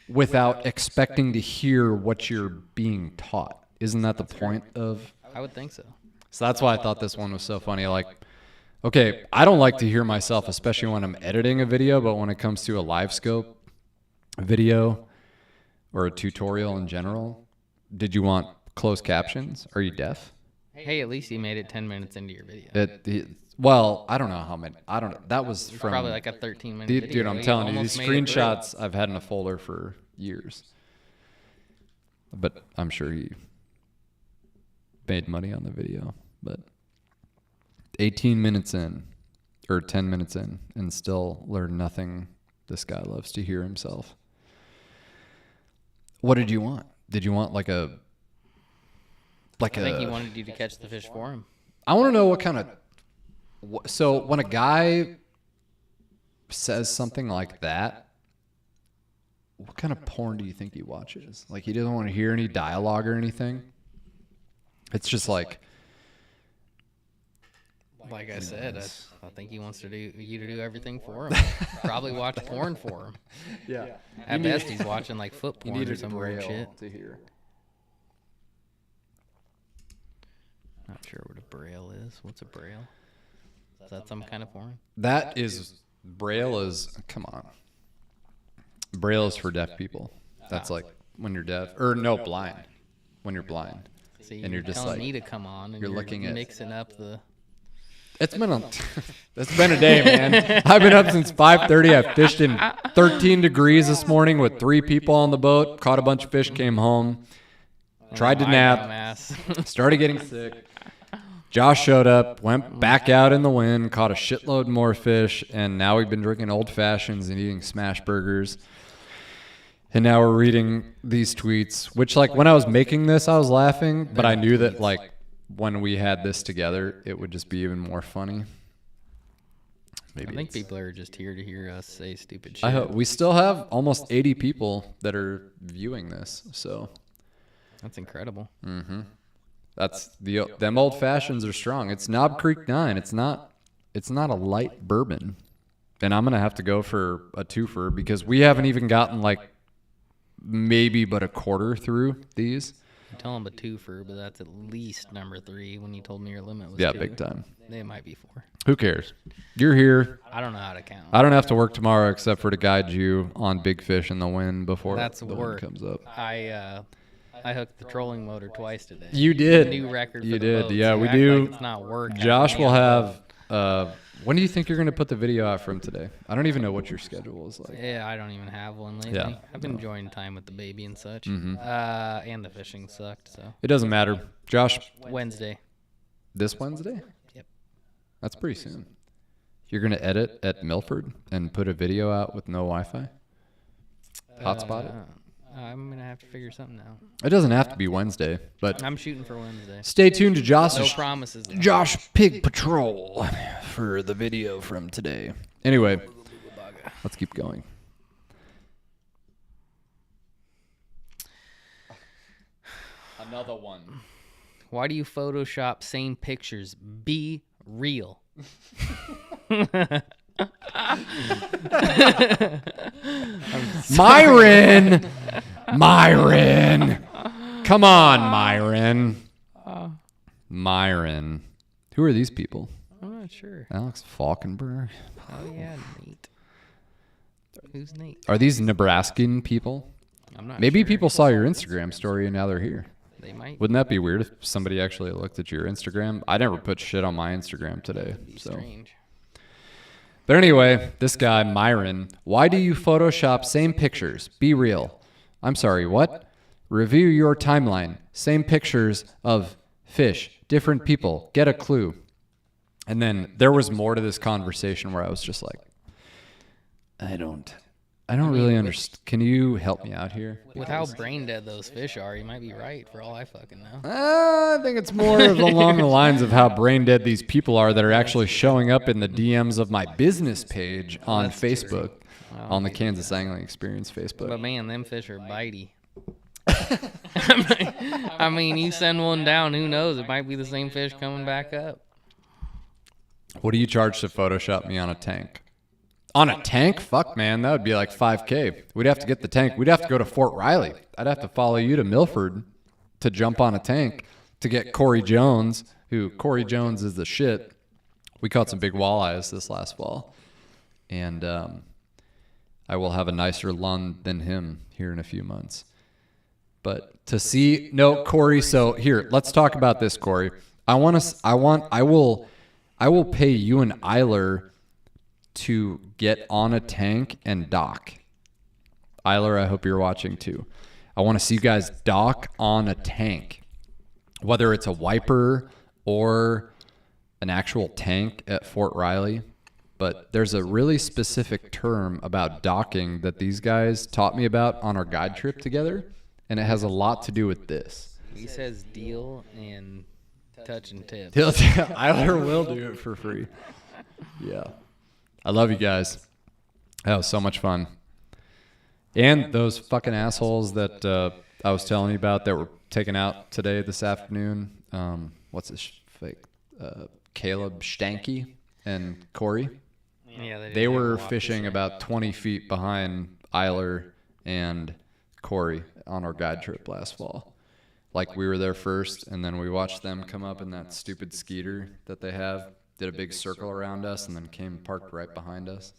without expecting to hear what you're being taught? Isn't that the point of? I would think so. So that's why I thought this one was so funny. Like, okay, I don't like to hear myself, especially when I'm editing a video, but when it comes to a live scope video or a tutorial in general, did you want closed captions? Are you deaf? Hey, at least you made it 10 minutes into your video. Well, I don't know how many. I don't know. That was from Probably like a 13-minute dude, video. I'm telling you, these almost made it through. screenshots I've had in a folder for years. But I'm sure he made money on the video. But 18 minutes in, or 10 minutes in, and still learned nothing. This guy loves to hear himself. What did you want? Did you want like a I think he wanted you to catch the fish for him. I want to know what kind of. So when a guy says something like that, what kind of porn do you think he watches? Like, he doesn't want to hear any dialogue or anything. It's just like. Like I said, I think he wants you to do everything for him. Probably watch porn for him. Yeah. At best, he's watching like foot porn or some weird shit. to hear. Not sure what a braille is. What's a braille? Is that some kind of porn? That is Braille is. Come on. Braille is for deaf people. That's like when you're deaf, or no, blind. When you're blind, See, and you're just telling like me to come on, and you're looking at mixing up the. It's been a day, man. I've been up since 5:30. I fished in 13 degrees this morning with 3 people on the boat. Caught a bunch of fish. Came home. Tried to nap. Started getting sick. Josh showed up. Went back out in the wind. Caught a shitload more fish. And now we've been drinking old fashions and eating smash burgers. And now we're reading these tweets. Which, like, when I was making this, I was laughing. But I knew that, like, when we had this together, it would just be even more funny. Maybe I think people are just here to hear us say stupid shit. I hope we still have almost 80 people that are viewing this, so That's incredible. mm-hmm. That's them old fashions are strong. It's Knob Creek 9. It's not a light bourbon, and I'm gonna have to go for a twofer because we haven't even gotten like maybe but a quarter through these. I tell them a twofer, but that's at least number 3 when you told me your limit was 2. Yeah, big time. They might be 4. Who cares? You're here. I don't know how to count. I don't have to work tomorrow except for to guide you on big fish in the wind before That's the work. wind comes up. I hooked the trolling motor twice today. You did. New record for You the did. boat, Yeah, so we act do. like it's not work. Josh will have. When do you think you're going to put the video out from today? I don't even know what your schedule is like. Yeah, I don't even have one lately. Yeah. I've been enjoying time with the baby and such. Mhm. And the fishing sucked, so. It doesn't matter. Josh, Wednesday. this Wednesday? Yep. That's pretty soon. You're going to edit at Milford and put a video out with no Wi-Fi? Hotspot it? I'm going to have to figure something out. It doesn't have to be Wednesday, but I'm shooting for Wednesday. stay tuned to No Josh promises. though. Josh Pig Patrol for the video from today. Anyway, let's keep going. Another one. Why do you Photoshop same pictures? Be real. Myron! Myron! Come on, Myron. Myron. Who are these people? I'm not sure. Alex Falkenberg. Oh, yeah, Nate. Who's Nate? Are these Nebraskan people? I'm not Maybe sure. people saw your Instagram story and now they're here. They might Wouldn't that be weird if somebody actually looked at your Instagram? I never put shit on my Instagram today. be So strange. But anyway, this guy, Myron, why do you Photoshop same pictures? Be real. I'm sorry, what? Review your timeline. Same pictures of fish, different people. Get a clue. And then there was more to this conversation where I was just like, I don't really understand. Can you help me out here? With how brain dead those fish are, you might be right for all I fucking know. I think it's more of along the lines of how brain dead these people are that are actually showing up in the DMs of my business page on Facebook, on the Kansas Angling Experience Facebook. But man, them fish are bitey. I mean, you send one down, who knows? It might be the same fish coming back up. What do you charge to Photoshop me on a tank? On a tank? Fuck, man, that would be like $5K. We'd have to get the tank. We'd have to go to Fort Riley. I'd have to follow you to Milford to jump on a tank to get Corey Jones, who Corey Jones is the shit. We caught some big walleyes this last fall. And I will have a nicer lund than him here in a few months. But to see, no, Corey, so here, let's talk about this, Corey. I will pay you and Eiler to get on a tank and dock. Eiler, I hope you're watching too. I want to see you guys dock on a tank, whether it's a wiper or an actual tank at Fort Riley. But there's a really specific term about docking that these guys taught me about on our guide trip together, and it has a lot to do with this. He says deal and touch and tip. Eiler will do it for free. Yeah. I love you guys. That was so much fun. And those fucking assholes that I was telling you about that were taken out today, this afternoon. What's his fake? Caleb Stanky and Corey. Yeah, they were fishing about 20 feet behind Eiler and Corey on our guide trip last fall. Like, we were there first, and then we watched them come up in that stupid skeeter that they have. Did a big circle around us and then came parked right behind us.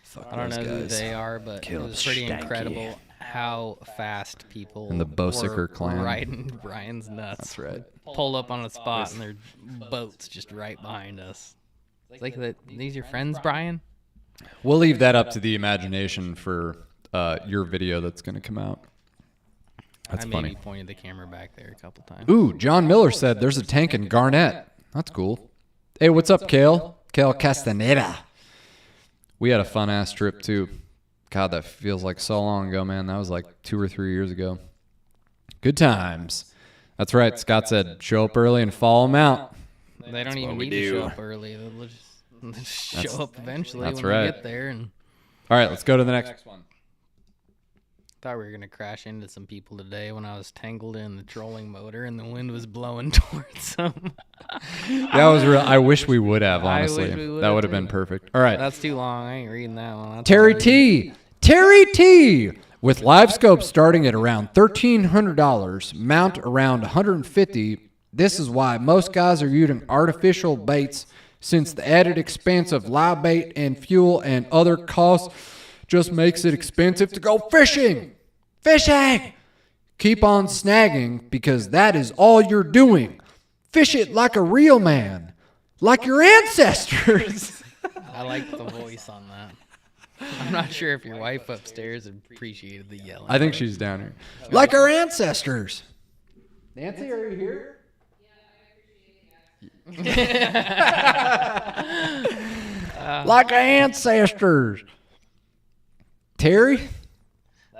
Fuck, I don't know who they are, but it was pretty incredible how fast people and the Bosicker were clan riding Brian's nuts. That's right. Pull up on a spot and their boats just right behind us. It's like these your friends, Brian? We'll leave that up to the imagination for your video that's going to come out. That's funny. I maybe pointed the camera back there a couple times. Ooh, John Miller said there's a tank in Garnett. That's cool. Hey, what's up, Kale? Kale Castaneda. We had a fun-ass trip, too. God, that feels like so long ago, man. That was like 2 or 3 years ago. Good times. That's right. Scott said, show up early and follow them out. They don't even need to show up early. They'll just show up eventually when they get there. And all right, let's go to the next one. Thought we were going to crash into some people today when I was tangled in the trolling motor and the wind was blowing towards them. That was real. I wish we would have, honestly. That would have been perfect. All right. That's too long. I ain't reading that one. Terry T. With live scopes starting at around $1,300, mount around $150. This is why most guys are using artificial baits, since the added expense of live bait and fuel and other costs just makes it expensive to go fishing. Keep on snagging, because that is all you're doing. Fish it like a real man, like your ancestors. I like the voice on that. I'm not sure if your wife upstairs appreciated the yelling. I think she's down here. Like our ancestors. Nancy, are you here? Like our ancestors. Terry?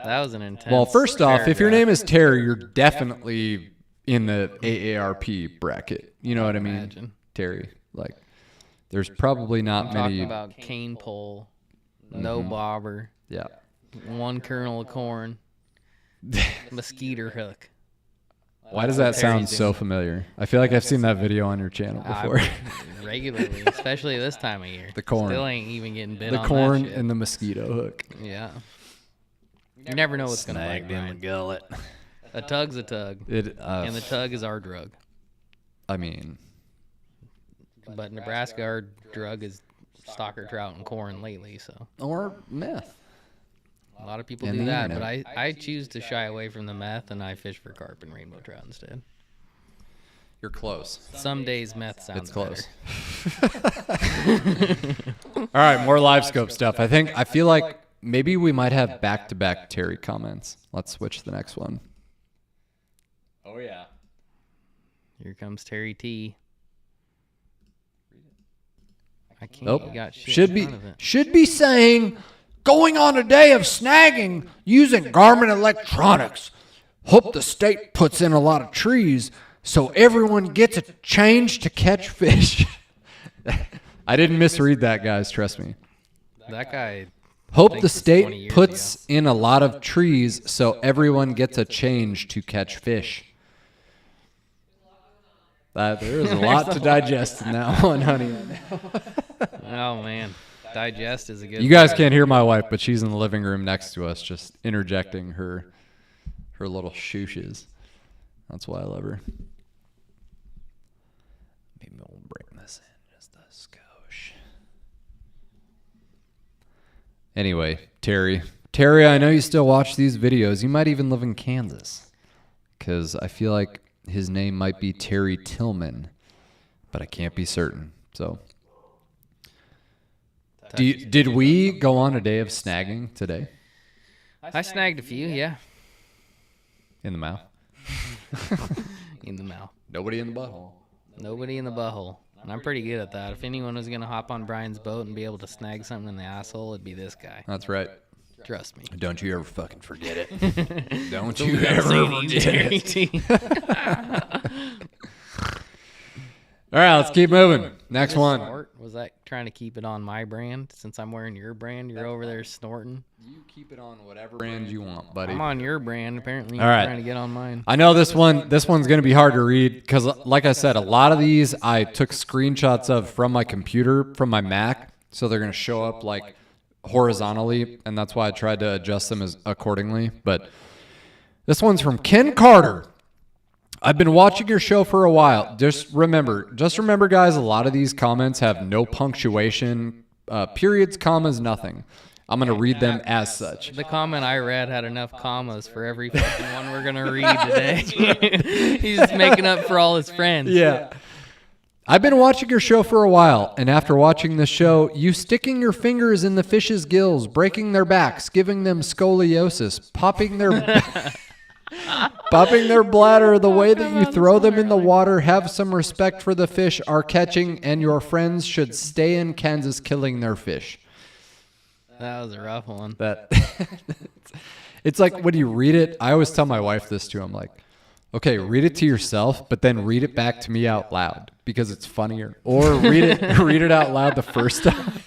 That was an intense. Well, first off, if your name is Terry, you're definitely in the AARP bracket. You know what I mean? Imagine. Terry. Like, there's probably not many. Talking about cane pole, no bobber. Yeah. 1 kernel of corn, mosquito hook. Why does that sound so familiar? I feel like I've seen that video on your channel before. Regularly, especially this time of year. The corn. Still ain't even getting bit the on corn that shit. and the mosquito hook. Yeah. You never know what's going to bite, Snagged in the gullet. A tug's a tug. And the tug is our drug. I mean. But Nebraska, our drug is stalker trout and corn lately, so. Or meth. A lot of people And do the that, internet. but I choose to shy away from the meth, and I fish for carp and rainbow trout instead. You're close. Some days meth sounds It's close. better. All right, more live scope stuff. I feel like maybe we might have back-to-back Terry comments. Let's switch to the next one. Oh yeah. Here comes Terry T. I can't. Oh, You got shit in front of it. should be saying, going on a day of snagging using Garmin electronics. Hope the state puts in a lot of trees so everyone gets a change to catch fish. I didn't misread that, guys. Trust me. That guy. Hope thinks the it's 20 state years puts in a lot of trees so everyone gets a change to catch fish. There is a lot to digest in that one, honey. Oh man, digest is a good. You guys can't hear my wife, but she's in the living room next to us, just interjecting her little shooshes. That's why I love her. Maybe we'll bring this in just a skosh. Anyway, Terry, I know you still watch these videos. You might even live in Kansas, because I feel like his name might be Terry Tillman, but I can't be certain. So, did we go on a day of snagging today? I snagged a few, yeah. In the mouth? In the mouth. Nobody in the butthole. Nobody in the butthole. And I'm pretty good at that. If anyone was gonna hop on Brian's boat and be able to snag something in the asshole, it'd be this guy. That's right. Trust me. Don't you ever fucking forget it. Don't you ever forget it. All right, let's keep moving. Next one. Snort? Was that trying to keep it on my brand? Since I'm wearing your brand, you're over there snorting. You keep it on whatever brand you want, buddy. I'm on your brand. Apparently, you're All right. trying to get on mine. I know this one's going to be hard to read because, like I said, a lot of these I took screenshots of from my computer, from my Mac, so they're going to show up like horizontally, and that's why I tried to adjust them as accordingly. But this one's from Ken Carter. I've been watching your show for a while. Just remember, guys, a lot of these comments have no punctuation, periods, commas, nothing. I'm going to read them as such. The comment I read had enough commas for every fucking one we're going to read today. He's just making up for all his friends. Yeah. I've been watching your show for a while, and after watching the show, you sticking your fingers in the fish's gills, breaking their backs, giving them scoliosis, popping their bladder, the way that you throw them in the water, have some respect for the fish are catching, and your friends should stay in Kansas killing their fish. That was a rough one. It's like when you read it, I always tell my wife this too. I'm like, okay, read it to yourself, but then read it back to me out loud because it's funnier. Or read it out loud the first time.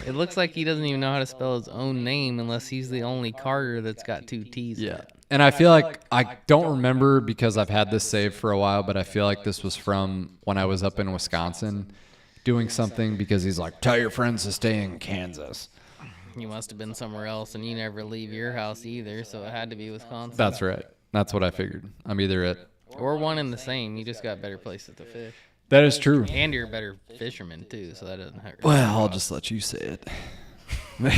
It looks like he doesn't even know how to spell his own name unless he's the only Carter that's got 2 T's. Yeah. And I feel like I don't remember because I've had this saved for a while, but I feel like this was from when I was up in Wisconsin doing something because he's like, tell your friends to stay in Kansas. You must have been somewhere else, and you never leave your house either, so it had to be Wisconsin. That's right. That's what I figured. I'm either at... Or one and the same. You just got better places to fish. That is true. And you're a better fisherman, too, so that doesn't hurt. Well, I'll just let you say it. But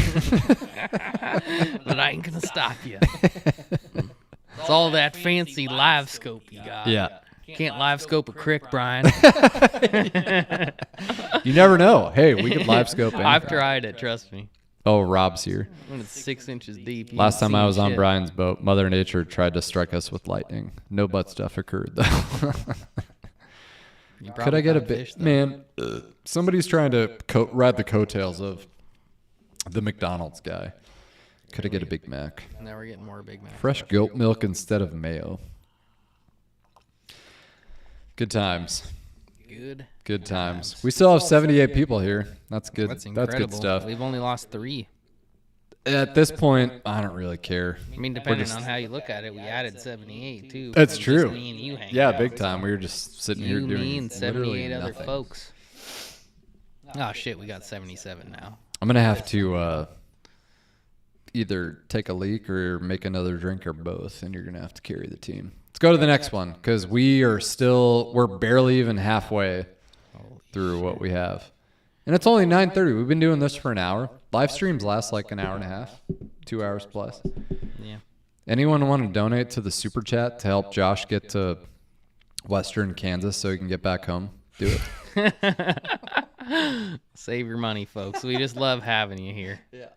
I ain't going to stop you. It's all that fancy live scope you got. Yeah. Can't live scope a crick, Brian. You never know. Hey, we could live scope anything. I've tried it, trust me. Oh, Rob's here. When it's 6 inches deep. you Last can time I see was on shit. Brian's boat, Mother Nature tried to strike us with lightning. No butt stuff occurred, though. You Could probably I get a caught bit? fish, though. Man, somebody's trying to ride the coattails of the McDonald's guy. Could I get a Big Mac? Now we're getting more Big Mac. Fresh goat milk instead of mayo. Good times. Good times. We still have 78 people here. That's good. That's That's incredible. good stuff. We've only lost 3. At this point, I don't really care. I mean, depending on how you look at it, we added 78 too. That's from true. Just me and you hanging Yeah, out. big time. We were just sitting here You, doing me, and literally 78 other nothing. folks. Oh shit, we got 77 now. I'm gonna have to either take a leak or make another drink or both, and you're gonna have to carry the team. Let's go to the next one because we're barely even halfway through what we have, and it's only 9:30. We've been doing this for an hour. Live streams last like an hour and a half, 2 hours plus. Yeah. Anyone want to donate to the super chat to help Josh get to Western Kansas so he can get back home. Do it. Save your money, folks. We just love having you here. Yeah.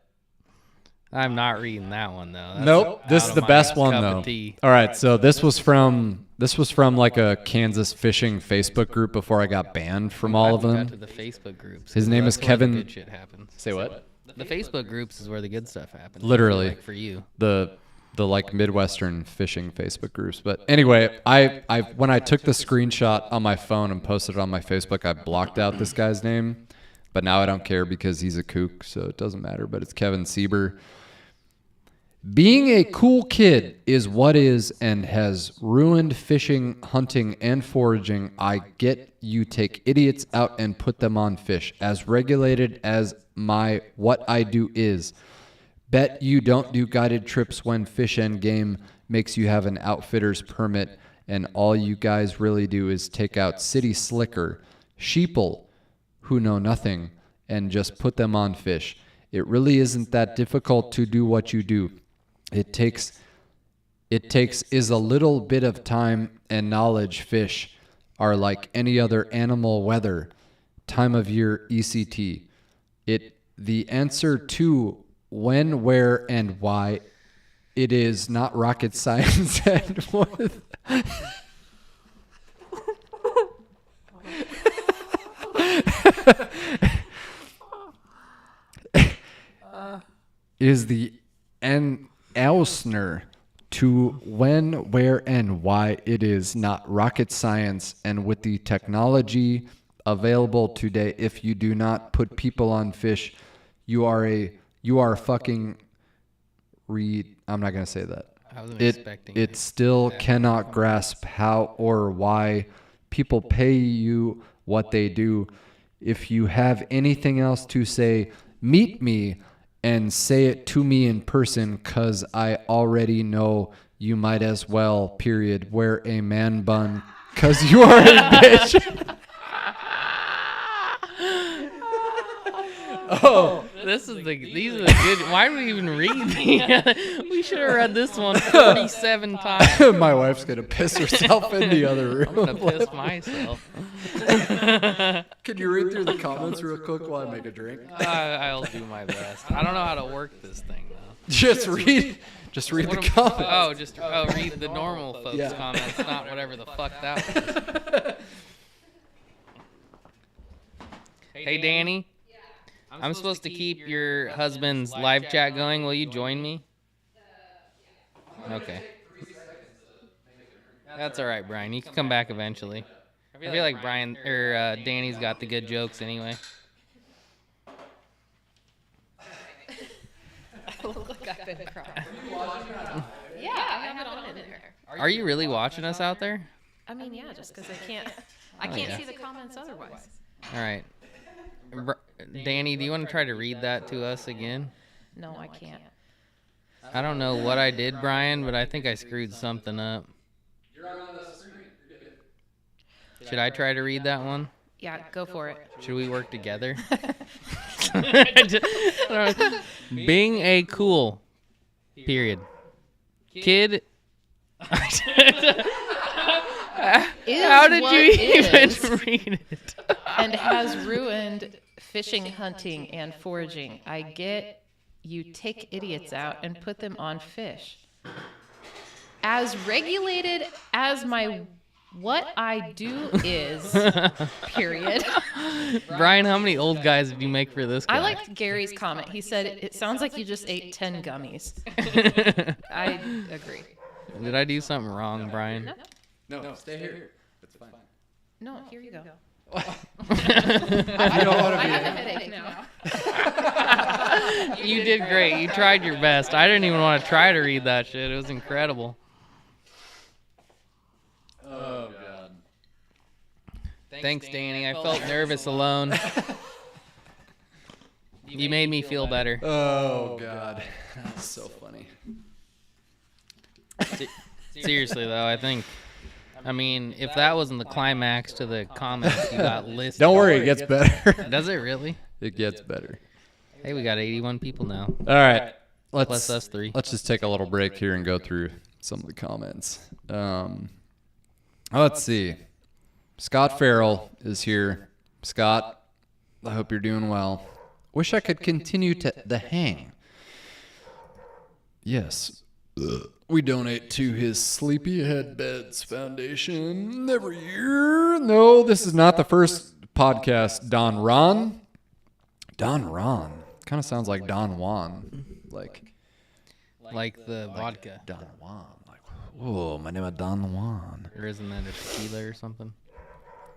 I'm not reading that one though. That's Nope. This out is of the my best one cup of though. tea. All right, so this was from like a Kansas fishing Facebook group before I got banned from all of Glad we got them. to the Facebook groups. His name That's is where Kevin- The good shit happens. Say what? The Facebook groups is where the good stuff happens. Literally. Like for you. The like Midwestern fishing Facebook groups. But anyway, I when I took the screenshot on my phone and posted it on my Facebook, I blocked out this guy's name. But now I don't care because he's a kook, so it doesn't matter. But it's Kevin Sieber. Being a cool kid is what is and has ruined fishing, hunting, and foraging. I get you take idiots out and put them on fish. As regulated as my what I do is. Bet you don't do guided trips when Fish and Game makes you have an outfitter's permit and all you guys really do is take out city slicker, sheeple, who know nothing, and just put them on fish. It really isn't that difficult to do what you do. It takes is a little bit of time and knowledge. Fish are like any other animal, weather, time of year, ECT. The answer to when, where, and why, it is not rocket science. And what is the answer to when, where, and why, it is not rocket science. And with the technology available today, if you do not put people on fish, you are fucking I'm not going to say that. I wasn't expecting It still cannot grasp how or why people pay you what they do. If you have anything else to say, meet me and say it to me in person, cause I already know you might as well, period, wear a man bun, cause you are a bitch. Oh, these are the good. Why do we even read these? We should have read this one 47 times. my wife's gonna piss herself in the other I'm room. gonna piss myself. Can you read through the comments real quick while I make a drink? I'll do my best. I don't know how to work this thing though. Just read the comments. Read the normal folks' comments, not whatever the fuck that was. Hey Danny. I'm supposed to keep your husband's live chat going. Will you join me? Okay. That's all right, Brian. You can come back eventually. I feel like Danny's got the good jokes anyway. I look like I've been crying. Yeah, I have it on in there. Are you really watching us out there? I mean, yeah, just because I can't see the comments otherwise. All right. Danny, do you want to try to read that to us again? No, I can't. I don't know what I did, Brian, but I think I screwed something up. Should I try to read that one? Yeah, go for it. Should we work together? Being a cool, period. Kid. How did you even read it? And has ruined fishing, hunting, and foraging. I get you take idiots out and put them on fish. As regulated as my what I do is, period. Brian, how many old guys did you make for this guy? I liked Gary's comment. He said, it sounds like you just ate 10 gummies. I agree. Did I do something wrong, Brian? No, stay here. It's fine. No, here you go. You don't want to I be have a headache now. You did great. You tried your best. I didn't even want to try to read that shit. It was incredible. Oh, God. Thanks, Danny. I felt nervous alone. You made me feel better. Oh, God. That's so funny. Seriously, though, I mean, if that wasn't the climax to the comments you got listed. Don't worry, it gets better. Does it really? It gets better. Hey, we got 81 people now. All right. Plus us 3. Let's just take a little break here and go through some of the comments. Let's see. Scott Farrell is here. Scott, I hope you're doing well. Wish I could continue to the hang. Yes. We donate to his Sleepyhead Beds Foundation every year. No, this is not the first podcast. Don Ron. Don Ron. Kind of sounds like Don Juan. Like the vodka. Don Juan. Like, whoa, my name is Don Juan. Or isn't that a tequila or something?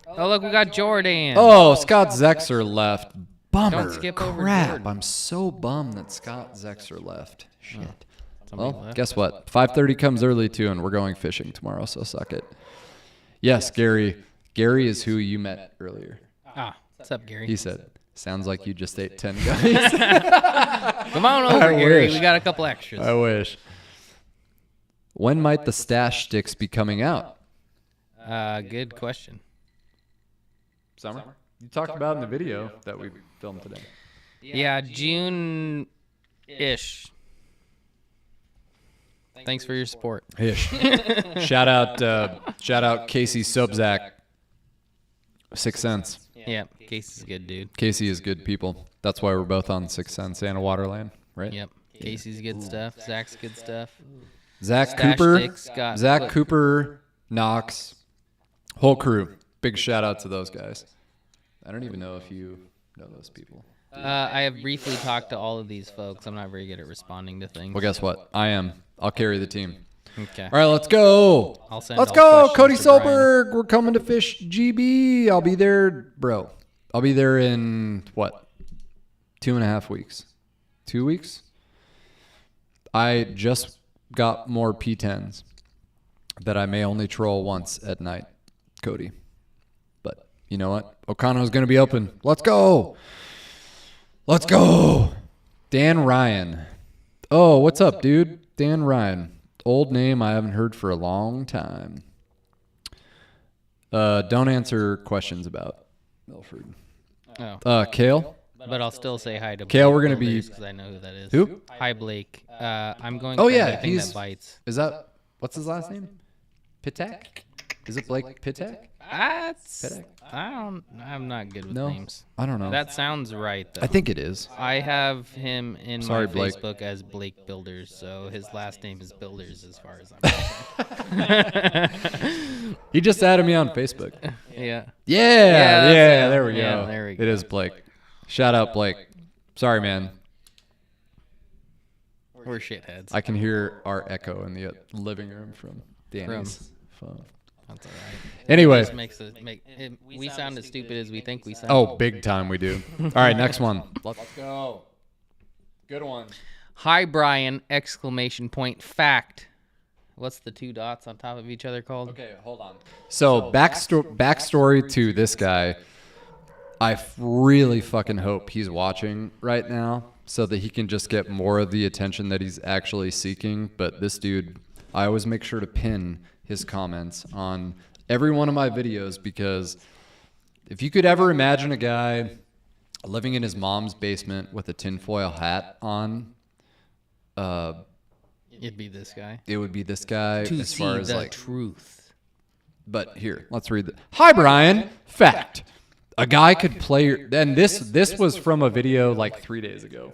Oh, look, we got Jordan. Oh, Scott Zexer left. Bummer. Don't skip over Crap. Jordan. I'm so bummed that Scott Zexer left. Shit. Somebody Well, left. guess what? 5:30 comes early too, and we're going fishing tomorrow, so suck it. Yes, Gary. Gary is who you met earlier. Ah, what's up, Gary? He said, sounds like you just ate 10 guys. Come on over, I Gary. wish. We got a couple extras. I wish. When might the stash sticks be coming out? Good question. Summer? You talked about in the video that we filmed today. Yeah, June-ish. Thanks for your support. Ish. shout out Casey Subzak. 6 Cents. Yeah, Casey's a good dude. Casey is good people. That's why we're both on 6 Cents and Waterland, right? Yep. Casey's good stuff. Zach's good stuff. Zach Stash Cooper. Sticks got Zach put- Cooper, Knox, whole crew. Big shout out to those guys. I don't even know if you know those people. I have briefly talked to all of these folks. I'm not very good at responding to things. Well, guess what? I am. I'll carry the team. Okay. All right, let's go. I'll send Let's all go, questions Cody to Brian. Solberg. We're coming to fish GB. I'll be there, bro. I'll be there in what? 2.5 weeks. 2 weeks? I just got more P10s that I may only troll once at night, Cody. But you know what? O'Connell's going to be open. Let's go. Let's go. Dan Ryan. Oh, what's up, dude? Dan Ryan. Old name I haven't heard for a long time. Don't answer questions about Milford. Oh. Kale? But I'll still say hi to Kale, Blake we're gonna be- because I know who that is. Who? Hi, Blake. I'm going Oh, for yeah, anything he's- that bites. Is that, what's his last name? Pitak? Is it Blake Pitak? Pitak? I'm not good with No. names. I don't know. That sounds right, though. I think it is. I have him in Sorry, my Blake. Facebook as Blake Builders, so his last name is Builders as far as I'm concerned. He just added me on Facebook. Yeah. Yeah, that's it. there we go. Yeah, there we It go. is Blake. Shout out, Blake. Sorry, man. We're shitheads. I can hear our echo in the living room from Danny's phone. That's all right. Anyway. Just we sound as stupid as we think we sound. Oh, big time we do. All right, next one. Let's go. Good one. Hi, Brian! Exclamation point. Fact. What's the 2 dots on top of each other called? Okay, hold on. So backstory to this guy. I really fucking hope he's watching right now so that he can just get more of the attention that he's actually seeking. But this dude, I always make sure to pin his comments on every one of my videos, because if you could ever imagine a guy living in his mom's basement with a tinfoil hat on, It'd be this guy. it would be this guy To as see far as the like. truth. But here, let's read the. Hi, Brian. Fact: a guy could play. And this was from a video like 3 days ago.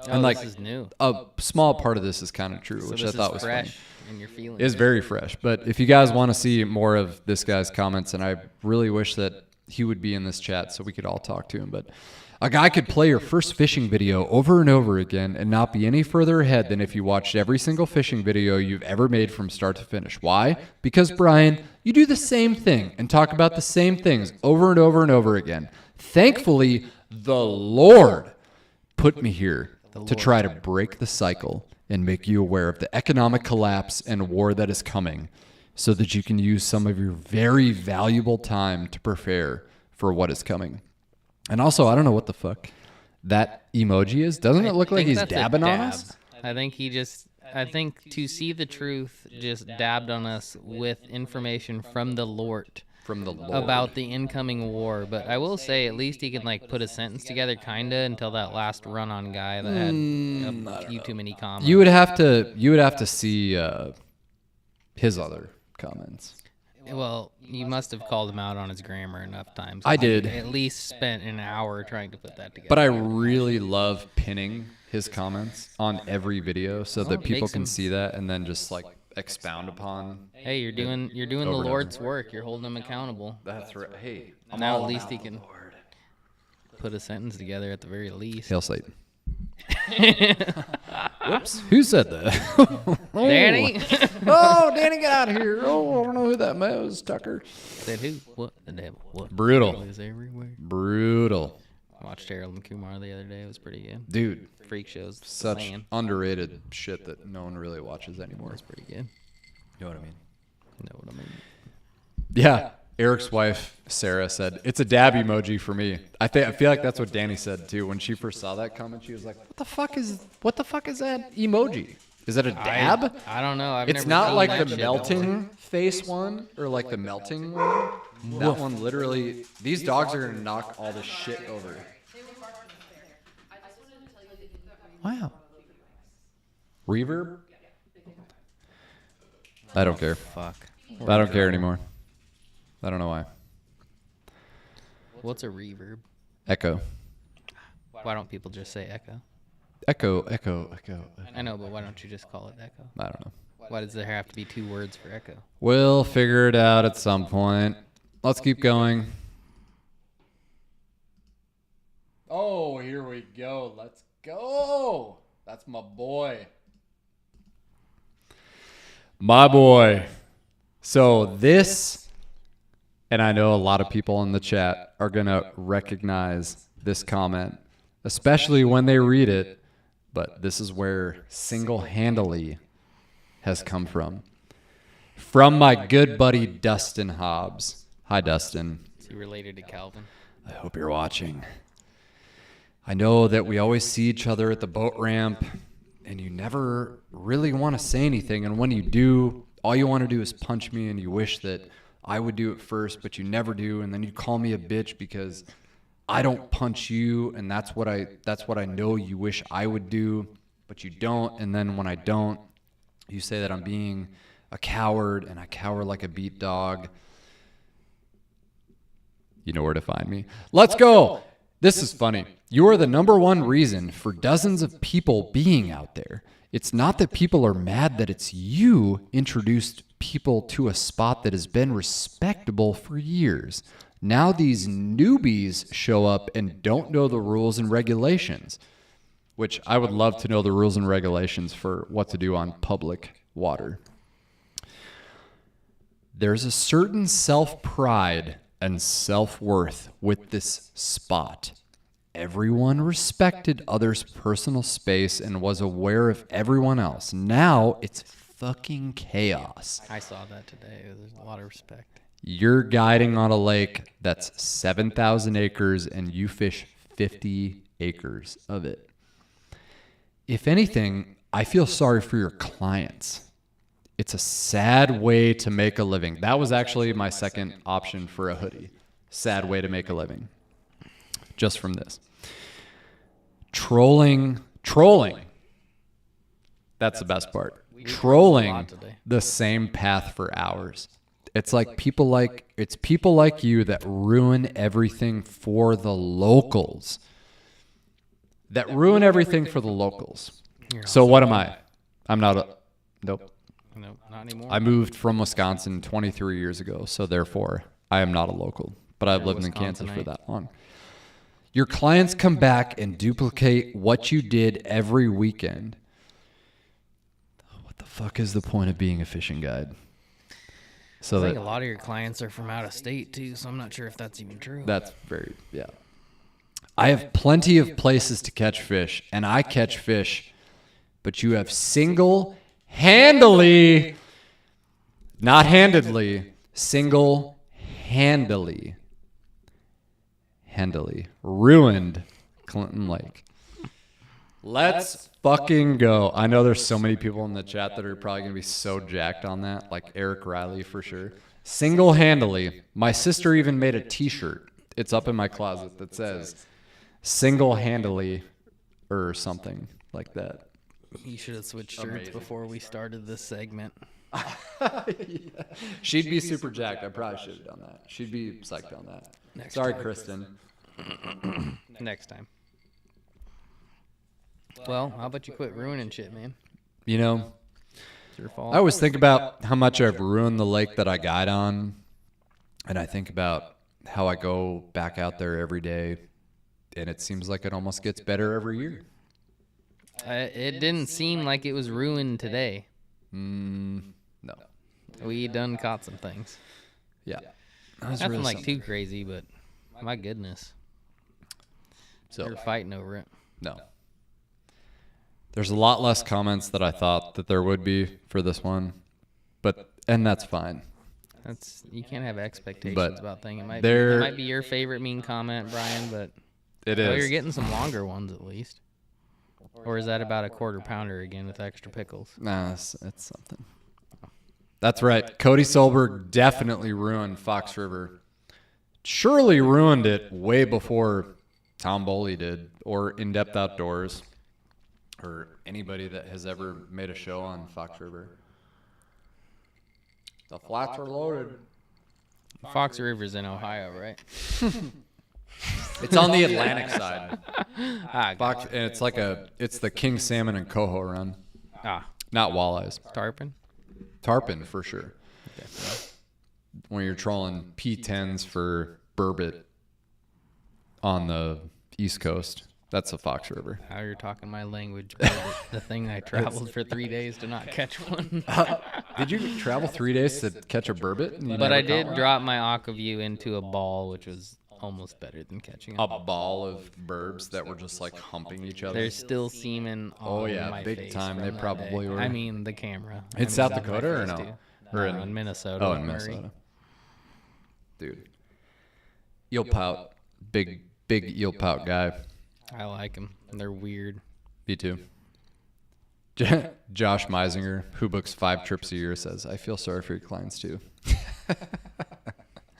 And like this is new. a small part of this is kind of true, So which this I thought is was fresh funny. in your feelings. It's very fresh. But if you guys want to see more of this guy's comments, and I really wish that he would be in this chat so we could all talk to him. But a guy could play your first fishing video over and over again and not be any further ahead than if you watched every single fishing video you've ever made from start to finish. Why? Because, Brian, you do the same thing and talk about the same things over and over and over again. Thankfully, the Lord put me here to try to break the cycle and make you aware of the economic collapse and war that is coming, so that you can use some of your very valuable time to prepare for what is coming. And also, I don't know what the fuck that emoji is. Doesn't it look like think he's that's a dabbing on dab. us? I think to see the truth just dabbed on us with information from the Lord From the Lord. about the incoming war. But I will say, at least he can like put a sentence together, kinda, until that last run-on guy that had a few too many comments. You would have to see his other comments. Well, you must have called him out on his grammar enough times. I did. At least spent an hour trying to put that together. But I really love pinning his comments on every video so that people can see that and then just like expound upon. Hey, you're doing the Lord's work. You're holding him accountable. That's right. Hey, Now at least he can put a sentence together at the very least. Hail Satan. Whoops. Who said that? Danny Oh, Danny, get out of here. Oh, I don't know who that was. Tucker. said who? What? The devil. What? Brutal. Devil is everywhere. Brutal. I watched Harold and Kumar the other day. It was pretty good. Dude, Freak shows. such Man. underrated shit that no one really watches anymore. That's pretty good. You know what I mean? Know what I mean? Yeah. Eric's wife, Sarah, said, it's a dab emoji for me. I feel like that's what Danny said, too. When she first saw that comment, she was like, what the fuck is that emoji? Is that a dab? I don't know. It's not like the melting face one or like the melting one. That one literally, these dogs are going to knock all this shit over. Wow. Reverb? I don't care. Fuck. I don't care anymore. I don't know why. What's a reverb? Echo. Why don't people just say echo? Echo, echo, echo. I know, but why don't you just call it echo? I don't know. Why does there have to be 2 words for echo? We'll figure it out at some point. Let's keep going. Oh, here we go. Let's go. That's my boy. My boy. So this, and I know a lot of people in the chat are going to recognize this comment, especially when they read it, but this is where single-handedly has come from. From my good buddy Dustin Hobbs. Hi, Dustin. Is he related to Calvin? I hope you're watching. I know that we always see each other at the boat ramp, and you never really want to say anything. And when you do, all you want to do is punch me, and you wish that I would do it first, but you never do. And then you call me a bitch because I don't punch you, and that's what I know you wish I would do, but you don't. And then when I don't, you say that I'm being a coward, and I cower like a beat dog. You know where to find me. Let's go. This is funny. You are the #1 reason for dozens of people being out there. It's not that people are mad that it's you introduced people to a spot that has been respectable for years. Now these newbies show up and don't know the rules and regulations, which I would love to know the rules and regulations for what to do on public water. There's a certain self-pride and self-worth with this spot. Everyone respected others' personal space and was aware of everyone else. Now it's fucking chaos. I saw that today. There's a lot of respect. You're guiding on a lake that's 7,000 acres and you fish 50 acres of it. If anything, I feel sorry for your clients. It's a sad way to make a living. That was actually my second option for a hoodie. Sad way to make a living. Just from this. Trolling. That's the best part. Trolling the same path for hours. It's like people like you that ruin everything for the locals. So what am I? I'm not a, nope. No, not anymore. I moved from Wisconsin 23 years ago, so therefore I am not a local, but I've lived in Kansas for that long. Your clients come back and duplicate what you did every weekend. What the fuck is the point of being a fishing guide? So I think that a lot of your clients are from out of state too, so I'm not sure if that's even true. that's very, yeah. I have plenty of places to catch fish, and I catch fish, but you have single-handedly, not handedly, single-handedly ruined Clinton Lake. Let's fucking go. I know there's so many people in the chat that are probably going to be so jacked on that, like Eric Riley for sure. Single-handedly. My sister even made a t-shirt. It's up in my closet that says single-handedly or something like that. You should have switched shirts before we started this segment. She'd be super jacked. I probably should have done that. She'd be psyched on that. Sorry, Kristen. Next time. Well, how about you quit ruining shit, man? You know, It's your fault. I always think about how much I've ruined the lake that I guide on, and I think about how I go back out there every day, and it seems like it almost gets better every year. It didn't seem like it was ruined today. No. We done caught some things. Yeah. Nothing like too crazy, but my goodness. So They're fighting over it. no. There's a lot less comments that I thought that there would be for this one, and that's fine. You can't have expectations But about things. It there- might be your favorite mean comment, Brian, but It you're is. getting some longer ones at least. Or is that about a quarter pounder again with extra pickles? Nah, it's something. That's right. Cody Solberg definitely ruined Fox River. Surely ruined it way before Tom Boley did, or In Depth Outdoors, or anybody that has ever made a show on Fox River. The flats are loaded. Fox River's in Ohio, right? It's on the Atlantic side. Fox, And it's the king salmon and coho run, not walleyes. tarpon. Tarpon for sure. When you're trolling P10s for burbot on the East Coast, that's a Fox River. Now you're talking my language. But the thing I traveled for 3 days to not catch one. Did you travel 3 days to catch a burbot? and you But never I caught did one? drop my Aquaview into a ball, which was almost better than catching a it. ball of burbs that were just like humping each other. There's still semen all Oh, yeah, my big face time. from They that probably day. were. I mean, the camera. In I South mean, my Dakota or face, no? too. Or No, in Minnesota. Oh, in don't worry. Minnesota. Dude. Eel pout. Big eel pout guy. I like them. They're weird. Me too. Josh Meisinger, who books 5 trips a year, says, I feel sorry for your clients too.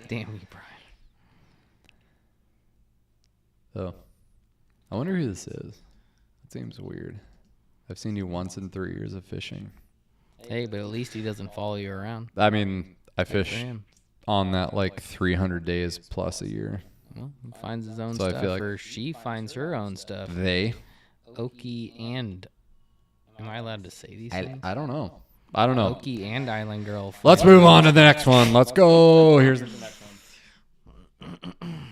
Damn you, Brian. So, I wonder who this is. It seems weird. I've seen you once in 3 years of fishing. Hey, but at least he doesn't follow you around. I mean, I Good for fish him. on that like 300 days plus a year. Well, he finds his own So I stuff, feel like- or she finds her own stuff. They? Okie and... Am I allowed to say these things? I don't know. I don't know. Okie and Island Girl. Let's move on to the next one. Let's go. Here's the next one.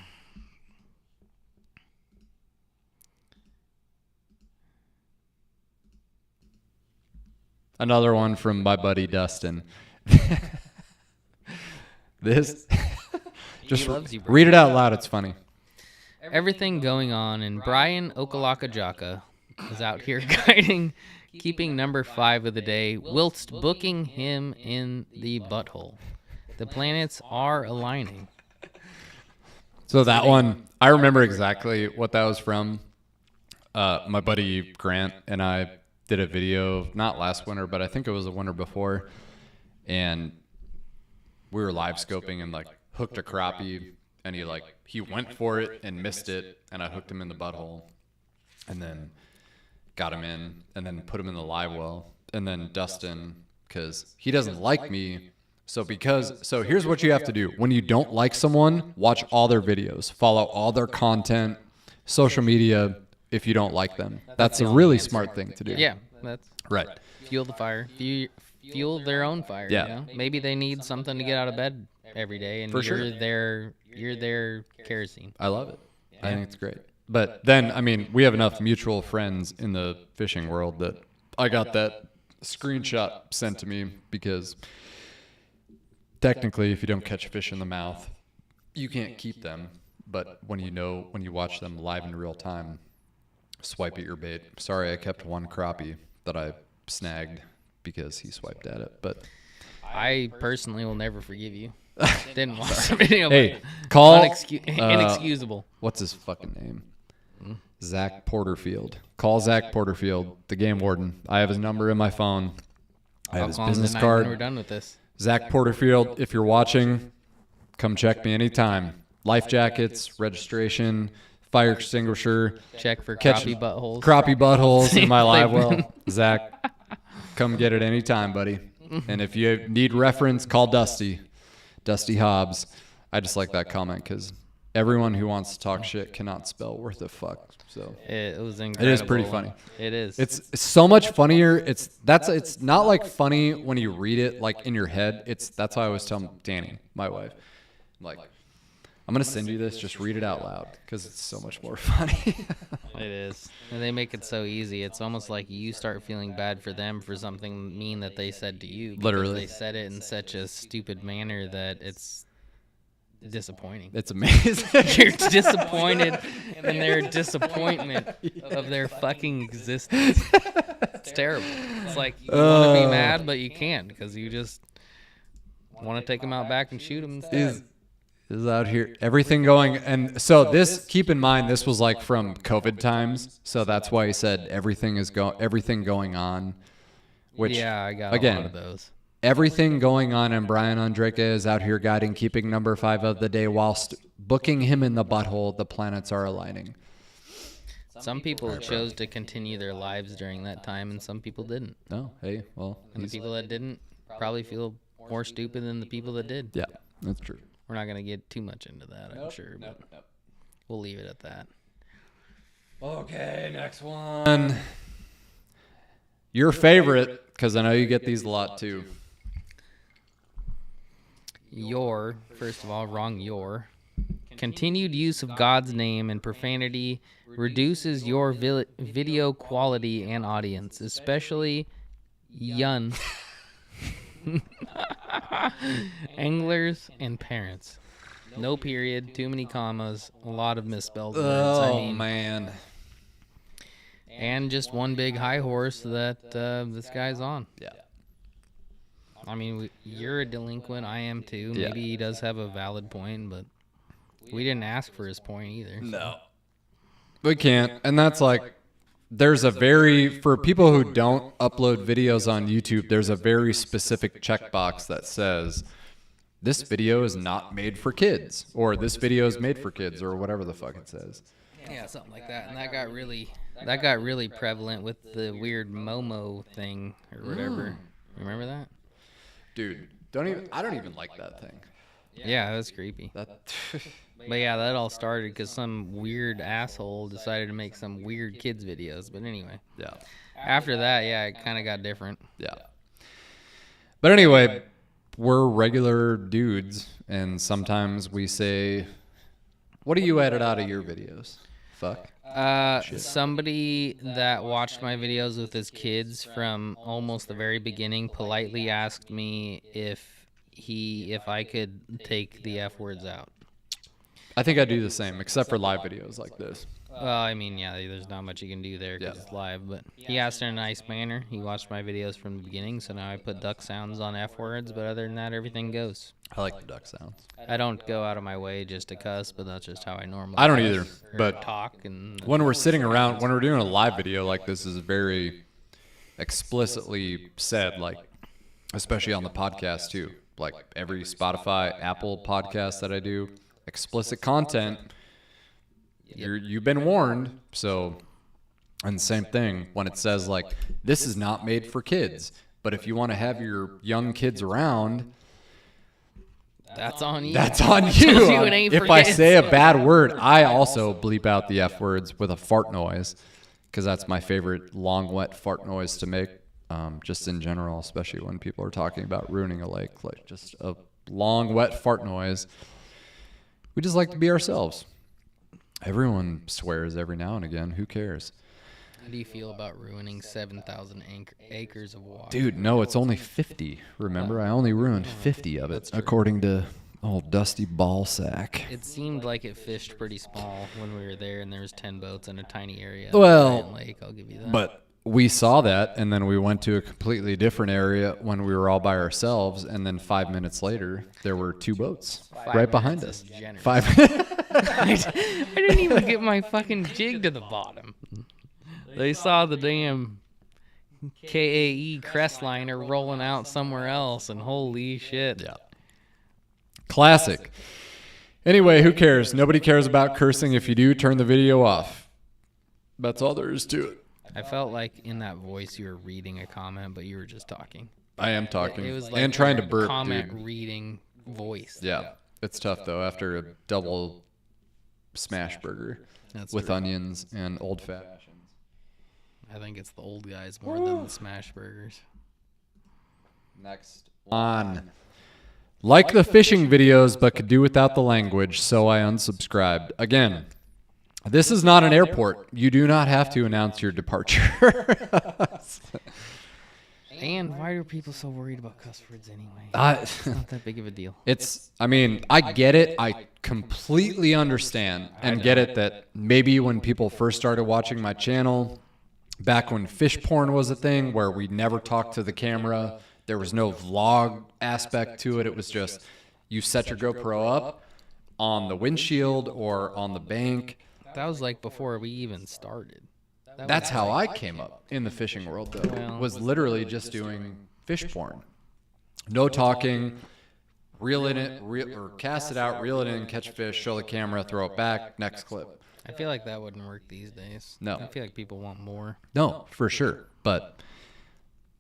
Another one from my buddy Dustin. This, just loves you, bro. read it out loud. It's funny. Everything going on, and Brian Okalakajaka is out here guiding, keeping number 5 of the day, whilst booking him in the butthole. The planets are aligning. So that one, I remember exactly what that was from. My buddy Grant and I did a video, not last winter, but I think it was the winter before. And we were live scoping and like hooked a crappie, and he went for it and missed it, and I hooked him in the butthole, and then got him in, and then put him in the live well. And then Dustin, because he doesn't like me, so here's what you have to do. When you don't like someone, watch all their videos, follow all their content, social media if you don't like them. That's a really smart thing to do. Yeah, that's Right. fuel the fire. Fuel their own fire. Yeah. You know? Maybe they need something to get out of bed every day, and For sure. you're their kerosene. I love it. I think it's great. But then, I mean, we have enough mutual friends in the fishing world that I got that screenshot sent to me, because technically, if you don't catch a fish in the mouth, you can't keep them. But when you watch them live in real time, swipe at your bait. Sorry, I kept one crappie that I snagged because he swiped at it. But I personally will never forgive you. Didn't watch the video. hey, but call inexcusable. what's his fucking name? Zach Porterfield. Call Zach Porterfield, the game warden. I have his number in my phone. I have I'll his call him business tonight when we're card. done with this. Zach Porterfield, if you're watching, come check me anytime. Life jackets, registration, fire extinguisher, Check for Catch- crappie buttholes. crappie buttholes in my Same live thing. well. Zach, come get it anytime, buddy. And if you need reference, call Dusty Hobbs. I just like that comment because everyone who wants to talk shit cannot spell worth a fuck. So It was incredible. it is pretty funny. It is. It's so much funnier. It's not like funny when you read it like in your head. That's how I always tell Danny, my wife, like, I'm gonna send you this. Just read it out loud because it's so much more funny. It is. And they make it so easy. It's almost like you start feeling bad for them for something mean that they said to you. Because Literally. they said it in such a stupid manner that it's disappointing. It's amazing. You're disappointed in their disappointment of their fucking existence. It's terrible. It's like you want to be mad, but you can't because you just want to take them out back and shoot them instead. Is out here everything going, and so this, keep in mind, this was like from COVID times, so that's why he said everything going on, which Yeah, I got again, a lot of those. everything going on, and Brian Andreke is out here guiding, keeping number 5 of the day whilst booking him in the butthole. The planets are aligning. Some people chose to continue their lives during that time, and some people didn't. Oh, hey, well, And the people that didn't probably feel more stupid than the people that did. yeah, that's true. We're not going to get too much into that, I'm sure, but we'll leave it at that. Okay, next one. Your favorite, because I know you get these a lot too. First of all, wrong continued use of God's name and profanity reduces your video quality and audience, especially young anglers and parents. No period, too many commas, a lot of misspelled words. Man. And just one big high horse that this guy's on. Yeah. I mean, you're a delinquent. I am too. Yeah. Maybe he does have a valid point, but we didn't ask for his point either. No. We can't. And that's like, for people who don't upload videos on YouTube, there's a very specific checkbox that says, this video is not made for kids, or this video is made for kids, or whatever the fuck it says. Yeah, something like that. And that got really prevalent with the weird Momo thing or whatever. Remember that? Dude, I don't even like that thing. Yeah, that was creepy. But yeah, that all started because some weird asshole decided to make some weird kids videos. But anyway, Yeah. after that, yeah, it kind of got different. Yeah. But anyway, we're regular dudes, and sometimes we say, what do you edit out of your videos? Fuck. Somebody that watched my videos with his kids from almost the very beginning politely asked me if I could take the F words out. I think I do the same, except for live videos like this. Well, I mean, yeah, there's not much you can do there because it's live, but he asked in a nice manner. He watched my videos from the beginning, so now I put duck sounds on F words, but other than that, everything goes. I like the duck sounds. I don't go out of my way just to cuss, but that's just how I normally I don't cuss either, or but talk. And when we're sitting around, when we're doing a live video like this, is very explicitly said, like, especially on the podcast too. Like every Spotify, Apple podcast that I do, explicit content. You've been warned. So, and the same thing when it says like, this is not made for kids, but if you want to have your young kids around, that's on you. that's on Tells you. you it ain't for If I kids. say a bad word, I also bleep out the F words with a fart noise, because that's my favorite long, wet fart noise to make, just in general, especially when people are talking about ruining a lake, like just a long, wet fart noise. We just like to be ourselves. Everyone swears every now and again. Who cares? How do you feel about ruining 7,000 acres of water? Dude, no, it's only 50. Remember, I only ruined 50 of it, according to old Dusty Ballsack. It seemed like it fished pretty small when we were there, and there was 10 boats in a tiny area. Well, Giant lake, I'll give you that. But we saw that, and then we went to a completely different area when we were all by ourselves, and then 5 minutes later, there were 2 boats right behind us. 5 I didn't even get my fucking jig to the bottom. They saw the damn KAE Crestliner rolling out somewhere else, and holy shit. Yeah. Classic. Anyway, who cares? Nobody cares about cursing. If you do, turn the video off. That's all there is to it. I felt like in that voice you were reading a comment, but you were just talking. I am talking It was and trying to a burp, comment dude. reading voice. Yeah, it's tough though after a double smash burger That's with true. onions and old fashions. I think it's the old guys more than the smash burgers. Next one. Like the fishing videos, but could do without the language, so I unsubscribed. Again, this is not an airport. You do not have to announce your departure. And why are people so worried about cuss words anyway? It's not that big of a deal. I mean, I get it. I completely understand and get it that maybe when people first started watching my channel, back when fish porn was a thing where we never talked to the camera, there was no vlog aspect to it. It was just you set your GoPro up on the windshield or on the bank. That was like before we even started. That's how I came up in the fishing world, though. Well, was literally just doing fish porn. No talking, reel it in, or cast it out, reel it in, catch a fish, show the camera, throw it back, next clip. I feel like that wouldn't work these days. No. I feel like people want more. No, for sure. But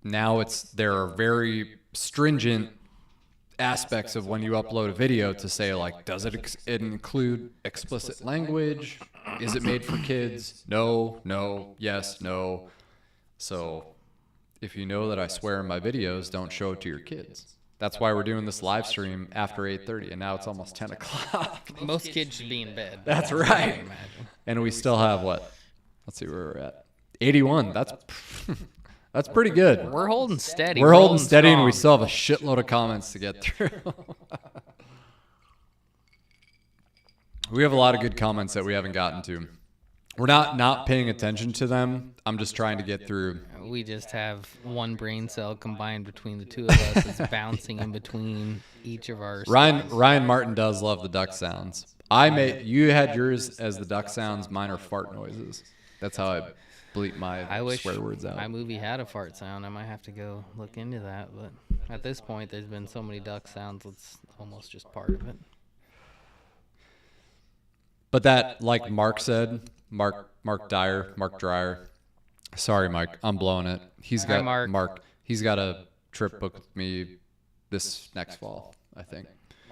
now there are very stringent aspects of when you upload a video to say, like, does it include explicit language? Is it made for kids? No, yes, no. So if you know that I swear in my videos, don't show it to your kids. That's why we're doing this live stream after 8:30, and now it's almost 10 o'clock. Most kids should be in bed. That's I right. imagine. And we still have what? Let's see where we're at. 81. That's pretty good. We're holding steady. We're holding steady, and we strong. still have a shitload of comments to get through. We have a lot of good comments that we haven't gotten to. We're not paying attention to them. I'm just trying to get through. We just have one brain cell combined between the two of us. It's bouncing in between each of our. Ryan Martin does love the duck sounds. You had yours as the duck sounds. Mine are fart noises. That's how I bleep I my wish swear words out. my movie had a fart sound. I might have to go look into that. But at this point, there's been so many duck sounds. It's almost just part of it. But that, like Mark said, Mark Dreyer. Sorry, Mike, I'm blowing it. Hi, Mark. He's got a trip booked with me this next fall, I think.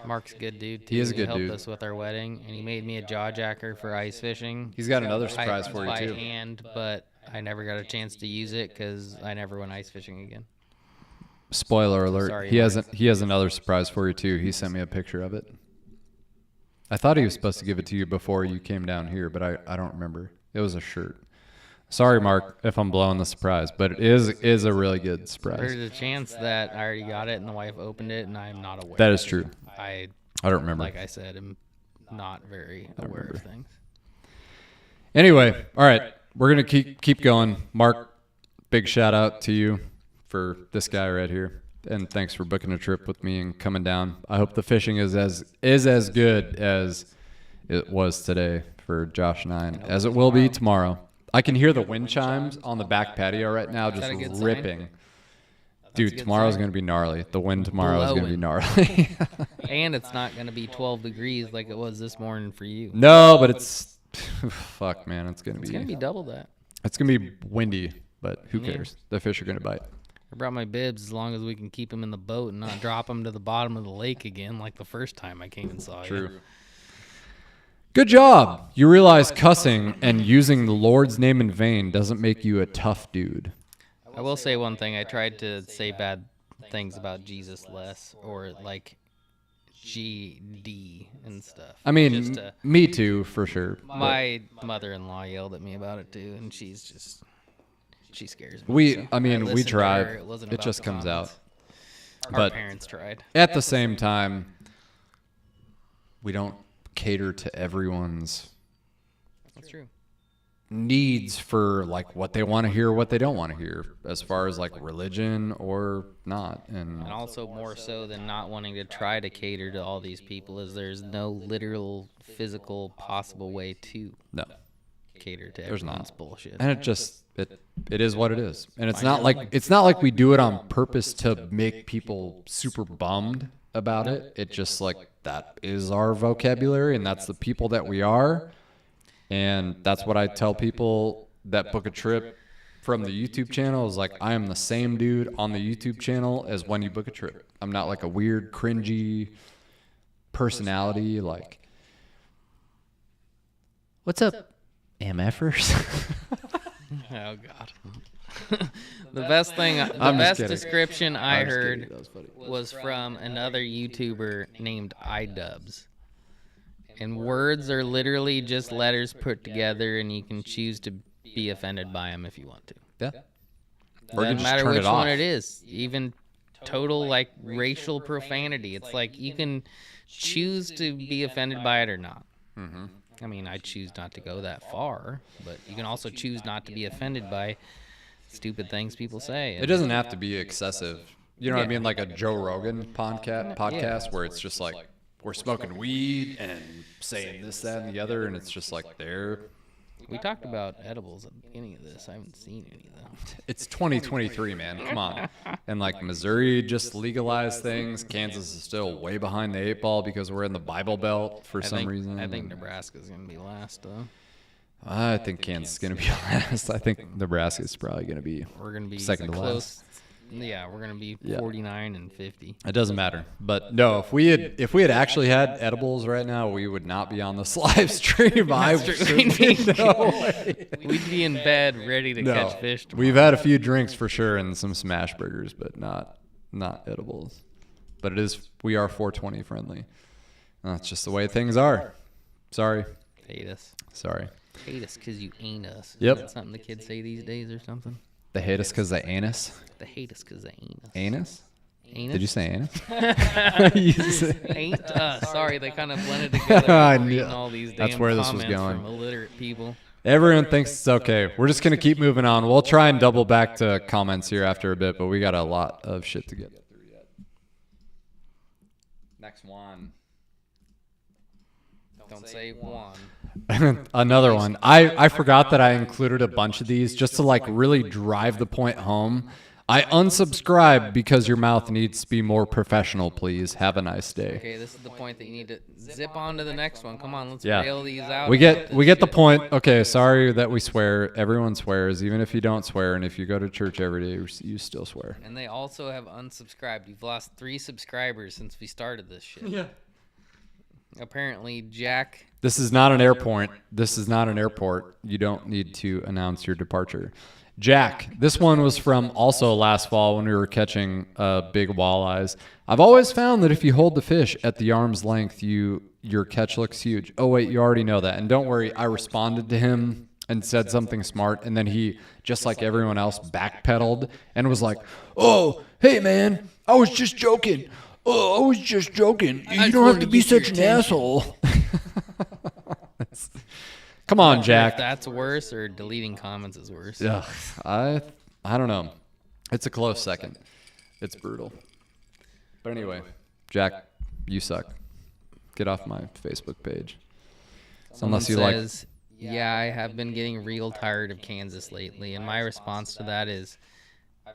Mark's a good dude too. He is a good helped dude. us with our wedding, and he made me a jaw jacker for ice fishing. He's got another surprise for you by too. hand, but I never got a chance to use it because I never went ice fishing again. Spoiler alert. Sorry, he Mark. has another surprise for you too. He sent me a picture of it. I thought he was supposed to give it to you before you came down here, but I don't remember. It was a shirt. Sorry, Mark, if I'm blowing the surprise, but it is a really good surprise. There's a chance that I already got it and the wife opened it, and I'm not aware. That is true. I don't remember. Like I said, am not very aware of things. Anyway, all right, we're gonna keep going. Mark, big shout out to you for this guy right here, and thanks for booking a trip with me and coming down. I hope the fishing is as good as it was today for Josh and I, as it will be tomorrow. I can hear the wind chimes on the back patio right now, just that a good sign? ripping. Dude, tomorrow's going to be gnarly. The wind tomorrow is going to be Blowing. gnarly. And it's not going to be 12 degrees like it was this morning for you. No, but it's fuck, man. It's going It's going to be double that. It's going to be windy, but who Yeah. cares? The fish are going to bite. I brought my bibs as long as we can keep them in the boat and not drop them to the bottom of the lake again like the first time I came and saw you. True. Good job. You realize cussing and using the Lord's name in vain doesn't make you a tough dude. I will say one thing. I tried to say bad things about Jesus less, or like GD and stuff. I mean, Just to- me too, for sure. but my mother-in-law yelled at me about it too, and she scares me. so we listened to try. her. wasn't It about just the comes out. comments. Our But parents tried. at the same time, we don't cater to everyone's That's true. needs for like what they want to hear, what they don't want to hear, as far as like religion or not. And And also more so than not wanting to try to cater to all these people is there's no literal, physical, possible way to no, cater to There's everyone's not. bullshit. and it is what it is. And it's not like we do it on purpose to make people super bummed about it. It just like that is our vocabulary, and that's the people that we are. And that's what I tell people that book a trip from the YouTube channel is like I am the same dude on the YouTube channel as when you book a trip. I'm not like a weird, cringy personality. Like, what's up, MFers? Oh God. The best description I heard was from another YouTuber named iDubbbz. And words are literally just letters put together, and you can choose to be offended by them if you want to. Yeah. Or doesn't matter which one it is. Even total like racial profanity. It's like you can choose to be offended by it or not. Mm-hmm. I mean, I choose not to go that far, but you can also choose not to be offended by stupid things people say. It doesn't have to be excessive. You know what I mean? Like a Joe Rogan podcast where it's just like we're smoking weed and saying this, that, and the other, and it's just like We talked about edibles at the beginning of this. I haven't seen any of them. It's 2023, man. Come on. And like Missouri just legalized things. Kansas is still way behind the 8 ball because we're in the Bible Belt for some reason. I think Nebraska's going to be last, though. I think Kansas is going to be last. I think Nebraska is probably going to be second to last. Yeah, we're gonna be 49 and 50. It doesn't matter, but no. If we had actually had edibles right now, we would not be on this live stream. We'd be in bed ready to catch fish tomorrow. We've had a few drinks for sure and some smash burgers, but not edibles. But we are 420 friendly. That's just the way things are. Sorry. Hate us. Sorry. Hate us because you ain't us. Yep. Is that something the kids say these days or something? They hate us because they ain't us. They hate us because they ain't us. Anus? Anus? Did you say anus? Ain't us. Sorry, they kind of blended together. I knew. All these damn That's where this was comments going. From illiterate people. Everyone thinks it's okay. We're just going to keep moving on. We'll try and double back to comments here after a bit, but we got a lot of shit to get through yet. Next one. Don't say one. Another one. I forgot that I included a bunch of these just to like really drive the point home. I unsubscribe because your mouth needs to be more professional, please. Have a nice day. Okay, this is the point that you need to zip on to the next one. Come on, let's Yeah. bail these out. We get the point. Okay, sorry that we swear. Everyone swears, even if you don't swear, and if you go to church every day, you still swear. And they also have unsubscribed. You've lost 3 subscribers since we started this shit. Yeah. Apparently, Jack. This is not an airport. This is not an airport. You don't need to announce your departure. Jack, this one was from also last fall when we were catching big walleyes. I've always found that if you hold the fish at the arm's length, your catch looks huge. Oh, wait, you already know that. And don't worry, I responded to him and said something smart, and then he, just like everyone else, backpedaled and was like, oh, hey, man, I was just joking. Oh, I was just joking. You don't have to be such an asshole. Come on, Jack. If that's worse or deleting comments is worse. Yeah, I don't know. It's a close second. It's brutal. But anyway, Jack, you suck. Get off my Facebook page. Unless you says, yeah, I have been getting real tired of Kansas lately, and my response to that is,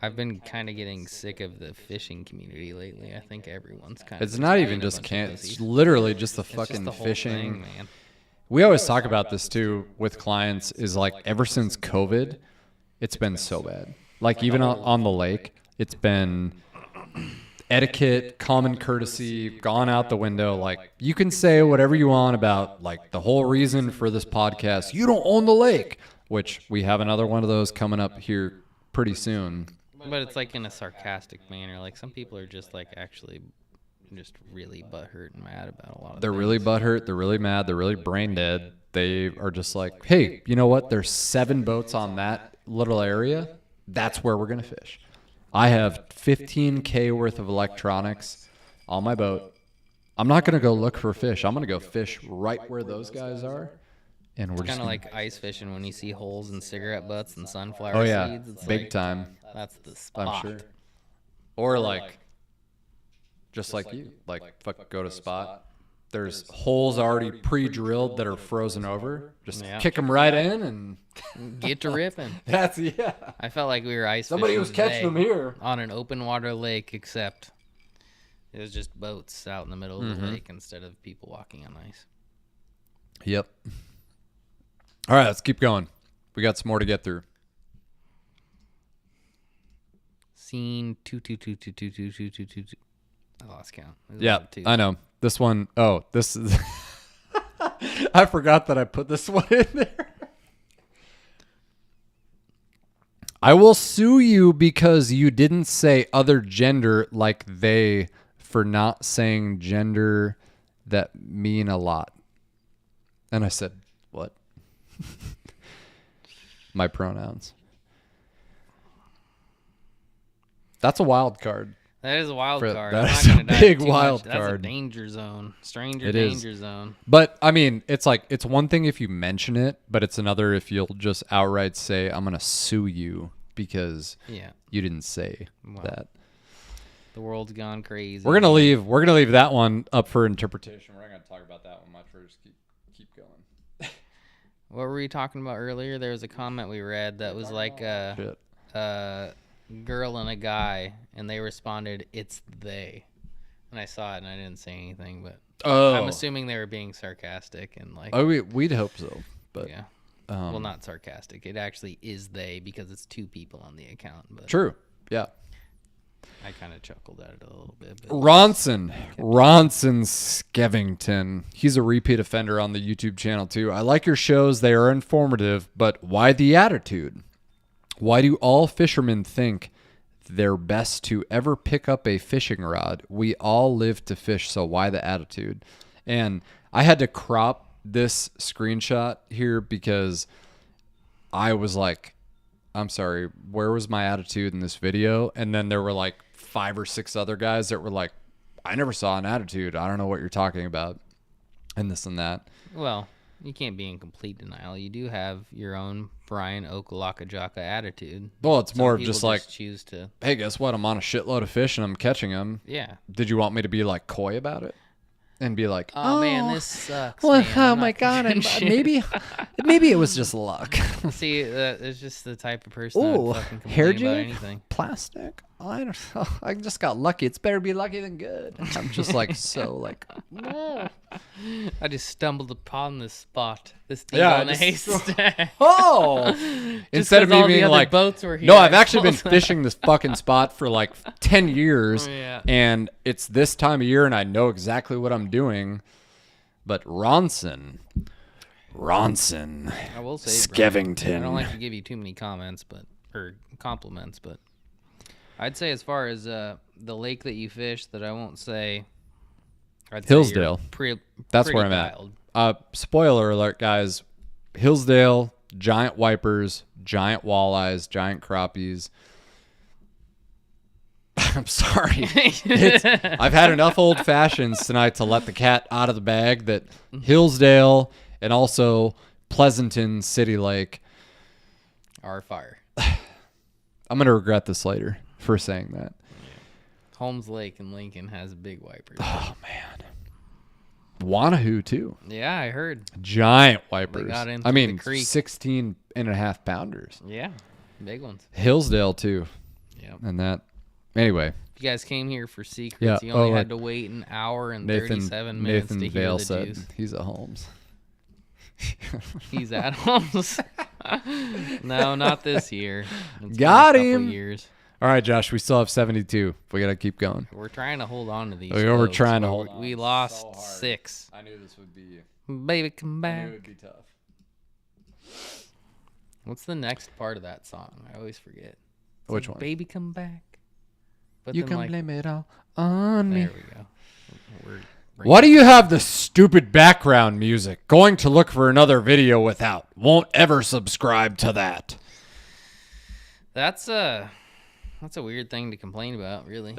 I've been kind of getting sick of the fishing community lately. I think everyone's kind of. It's not even just Kansas. It's literally just the fucking just the fishing. whole thing, man. We always talk about this too with clients. Is like ever since COVID, it's been so bad. Like even on the lake, it's been etiquette, common courtesy, gone out the window. Like you can say whatever you want about like the whole reason for this podcast. You don't own the lake, which we have another one of those coming up here pretty soon. But it's like in a sarcastic manner. Like some people are just like actually just really butthurt and mad about a lot of They're things. really butthurt. They're really mad. They're really brain dead. They are just like, hey, you know what? There's 7 boats on that little area. That's where we're going to fish. I have $15K worth of electronics on my boat. I'm not going to go look for fish. I'm going to go fish right where those guys are. And we're It's just kind of like ice fishing when you see holes in cigarette butts and sunflower oh yeah, seeds. It's big like, time. That's the spot. I'm sure. Or like, just like you, like fuck, go to spot. There's holes already pre-drilled that are frozen over. Just kick them right in and Get to ripping. that's I felt like we were ice Somebody fishing was catching them today here. on an open water lake, except it was just boats out in the middle of the lake instead of people walking on ice. Yep. All right, let's keep going. We got some more to get through. seen two. I lost count. There's a Yeah, lot of twos. I know. This one, oh, this is... I forgot that I put this one in there. I will sue you because you didn't say other gender like they for not saying gender that mean a lot. And I said, what? My pronouns. That's a wild card. That is a wild card. That I'm is not a gonna dive big too wild much. That's a card. danger zone. Stranger It is. danger zone. But I mean, it's like, it's one thing if you mention it, but it's another if you'll just outright say, I'm going to sue you because Yeah. you didn't say Wow. that. The world's gone crazy. We're gonna leave that one up for interpretation. We're not gonna talk about that one much. We're just keep going. What were we talking about earlier? There was a comment we read that was like Shit. a girl and a guy, and they responded, "It's they." And I saw it, and I didn't say anything, but Oh, I'm assuming they were being sarcastic and like, we'd hope so, but yeah. Well, not sarcastic. It actually is they because it's two people on the account. But true. Yeah. I kind of chuckled at it a little bit. But Ronson Skevington. He's a repeat offender on the YouTube channel too. I like your shows. They are informative, but why the attitude? Why do all fishermen think they're best to ever pick up a fishing rod? We all live to fish, so why the attitude? And I had to crop this screenshot here because I was like, I'm sorry, where was my attitude in this video? And then there were like 5 or 6 other guys that were like, I never saw an attitude. I don't know what you're talking about. And this and that. well, you can't be in complete denial. You do have your own Brian Okalakajaka attitude. Well, it's Some more of people just like, choose to. hey, guess what? I'm on a shitload of fish and I'm catching them. Yeah. Did you want me to be like coy about it? And be like, Oh, man, this sucks. well, man. oh I'm my not God, fishing shit." maybe it was just luck. See, it's just the type of person that Ooh, would fucking complain hair about jig? anything. Plastic? I don't know. I just got lucky. It's better be lucky than good. I'm just like, so like, I just stumbled upon this spot. This thing Yeah, on the haystack. oh, instead of 'cause all me the being other like, boats were here, no, I've I actually been saw that. fishing this fucking spot for like 10 years Yeah. and it's this time of year and I know exactly what I'm doing. But Ronson, I will say, Brian, Skevington. I don't like to give you too many comments, or compliments, but I'd say as far as the lake that you fish, that I won't say. I'd say you're Hillsdale. That's pretty where I'm dialed. at. Spoiler alert, guys. Hillsdale, giant wipers, giant walleyes, giant crappies. I'm sorry. I've had enough old fashions tonight to let the cat out of the bag that Hillsdale and also Pleasanton City Lake. Our fire. I'm going to regret this later for saying that. Holmes Lake in Lincoln has big wipers. Oh, man. Wanahoo, too. Yeah, I heard. Giant wipers. got in I through mean, the creek. 16 and a half pounders. Yeah, big ones. Hillsdale, too. Yeah. And that. Anyway. If you guys came here for secrets, Yeah, you only oh, had to wait an hour and Nathan 37 minutes to hear Vale the said juice. he's at Holmes. He's at Holmes. No, not this year. It's Got been a couple him. Years. All right, Josh, we still have 72. We got to keep going. We're trying to hold on to these. We were folks, trying to but hold on We so lost hard. 6. I knew this would be Baby, come back. be tough. What's the next part of that song? I always forget. It's Which like, one? Baby, come back. But You then, can like, blame it all on me. there we go. We're Why do you have the stupid background music? Going to look for another video without. Won't ever subscribe to that. That's a weird thing to complain about, really.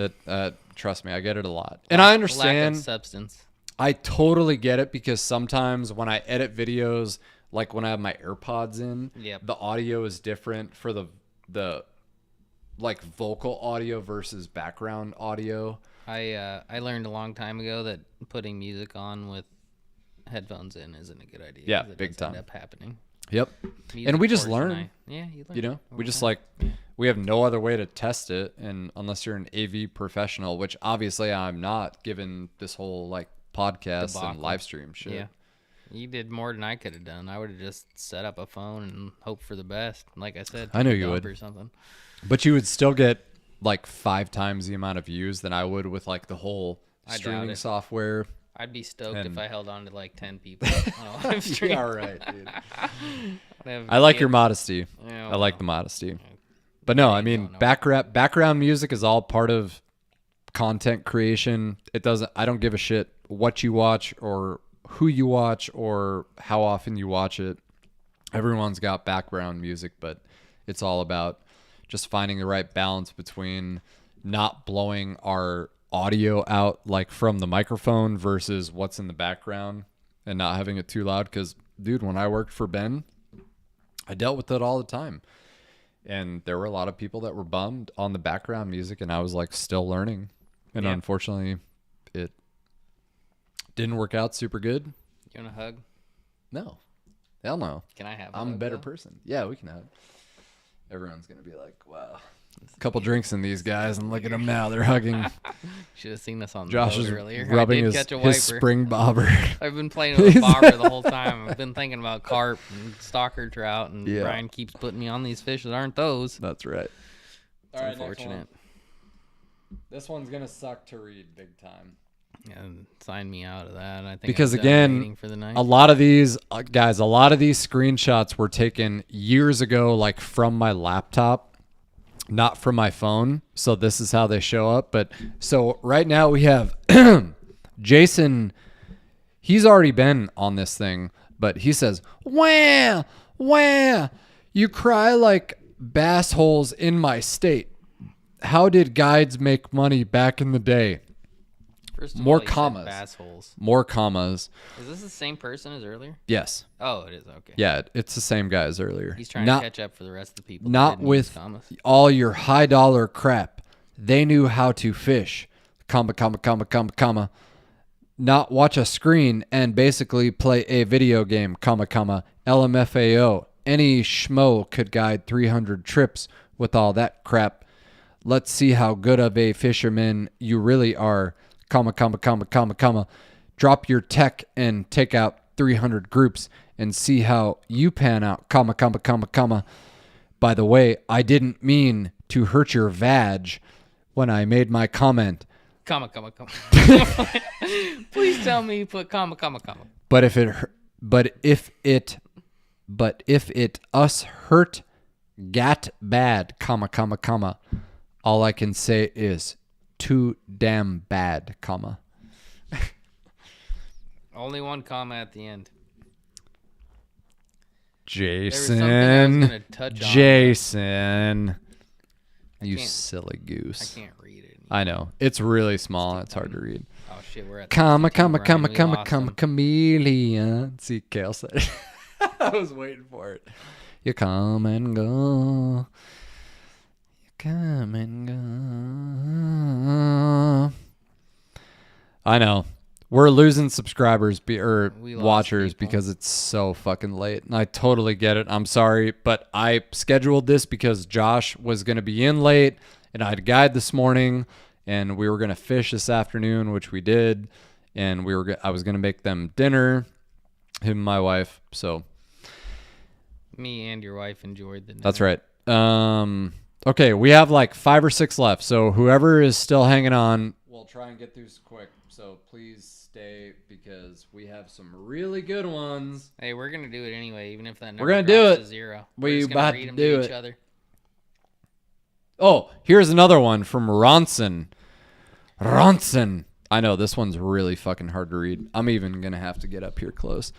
Trust me, I get it a lot. And I Lack understand. of substance. I totally get it because sometimes when I edit videos, like when I have my AirPods in, Yep. the audio is different for the like vocal audio versus background audio. I learned a long time ago that putting music on with headphones in isn't a good idea. Yeah, 'cause it big does time. end up happening. Yep. Music And we just portion, learn. Yeah, you learn. You know, we over just time. like we have no other way to test it, and unless you're an AV professional, which obviously I'm not, given this whole like podcast and Debacle. live stream shit. Yeah. You did more than I could have done. I would have just set up a phone and hope for the best. Like I said, I knew take a you dump would. or something. But you would still get like 5 times the amount of views than I would with like the whole I doubt streaming it. software. I'd be stoked And- if I held on to like 10 people on a live stream. Yeah, right, dude. I'd have I like your kids. modesty. Yeah, I like well, the modesty. But no, I you mean, don't know. background music is all part of content creation. I don't give a shit what you watch or who you watch or how often you watch it. Everyone's got background music, but it's all about just finding the right balance between not blowing our audio out like from the microphone versus what's in the background and not having it too loud. Because, dude, when I worked for Ben, I dealt with it all the time. And there were a lot of people that were bummed on the background music, and I was like still learning. And Yeah. unfortunately, it didn't work out super good. You want a hug? No. Hell no. Can I have a I'm a hug, better though? person. Yeah, we can have. Everyone's going to be like, wow. A couple drinks in these guys, and look at them now. They're hugging. Should have seen us on the Josh boat is earlier. rubbing I did his, catch a wiper. his spring bobber. I've been playing with a bobber the whole time. I've been thinking about carp and stalker trout, and Yeah. Brian keeps putting me on these fish that aren't those. That's right. It's unfortunate. This one's gonna suck to read big time. And sign me out of that. I think Because I'm done again, waiting for the night. a lot of these guys, a lot of these screenshots were taken years ago, like from my laptop, not from my phone. So this is how they show up. But so right now we have Jason. He's already been on this thing, but he says, "Wah, wah, you cry like bass holes in my state. How did guides make money back in the day?" First of more all, you said commas. bass holes. More commas. Is this the same person as earlier? Yes. Oh, it is. Okay. Yeah, it's the same guy as earlier. He's trying not, to catch up for the rest of the people. that Not didn't use with commas. all your high dollar crap. They knew how to fish. Comma, comma, comma, comma, comma. Not watch a screen and basically play a video game. Comma, comma. LMFAO. Any schmo could guide 300 trips with all that crap. Let's see how good of a fisherman you really are. Comma, comma, comma, comma, comma. Drop your tech and take out 300 groups and see how you pan out. Comma, comma, comma, comma. By the way, I didn't mean to hurt your vag when I made my comment. Comma, comma, comma. Please tell me you put comma, comma, comma. But if it us hurt gat bad, comma, comma, comma. All I can say is too damn bad, comma. Only one comma at the end. Jason. something I was gonna touch on, Jason. You can't- silly I goose. can't read it. I know. It's really small. It's hard to read. Oh shit, we're at the Comma, 62, comma, Brian. comma, We comma, lost comma, him. chameleon. See, Kale said it. I was waiting for it. You come and go. You come and go. I know. We're losing subscribers or We lost watchers people. because it's so fucking late. And I totally get it. I'm sorry, but I scheduled this because Josh was going to be in late and I had a guide this morning and we were going to fish this afternoon, which we did. And I was going to make them dinner, him and my wife. So Me and your wife enjoyed the. that's right. Okay, we have like 5 or 6 left. So whoever is still hanging on, We'll try and get through quick, so please stay because we have some really good ones. Hey, we're gonna do it anyway, even if that number We're gonna do drops it. to 0. We We're just gonna about read to them do to it. each other. oh, here's another one from Ronson. Ronson. I know this one's really fucking hard to read. I'm even going to have to get up here close.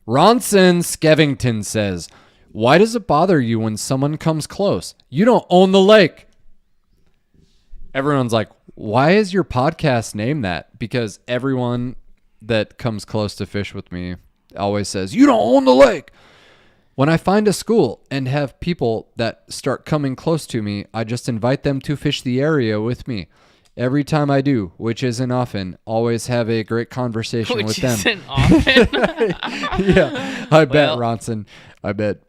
Ronson Skevington says, "Why does it bother you when someone comes close? You don't own the lake." Everyone's like, "Why is your podcast named that?" Because everyone that comes close to fish with me always says, "You don't own the lake." When I find a school and have people that start coming close to me, I just invite them to fish the area with me. Every time I do, which isn't often, always have a great conversation with Which them. isn't often. Yeah, I bet, Well, Ronson. I bet.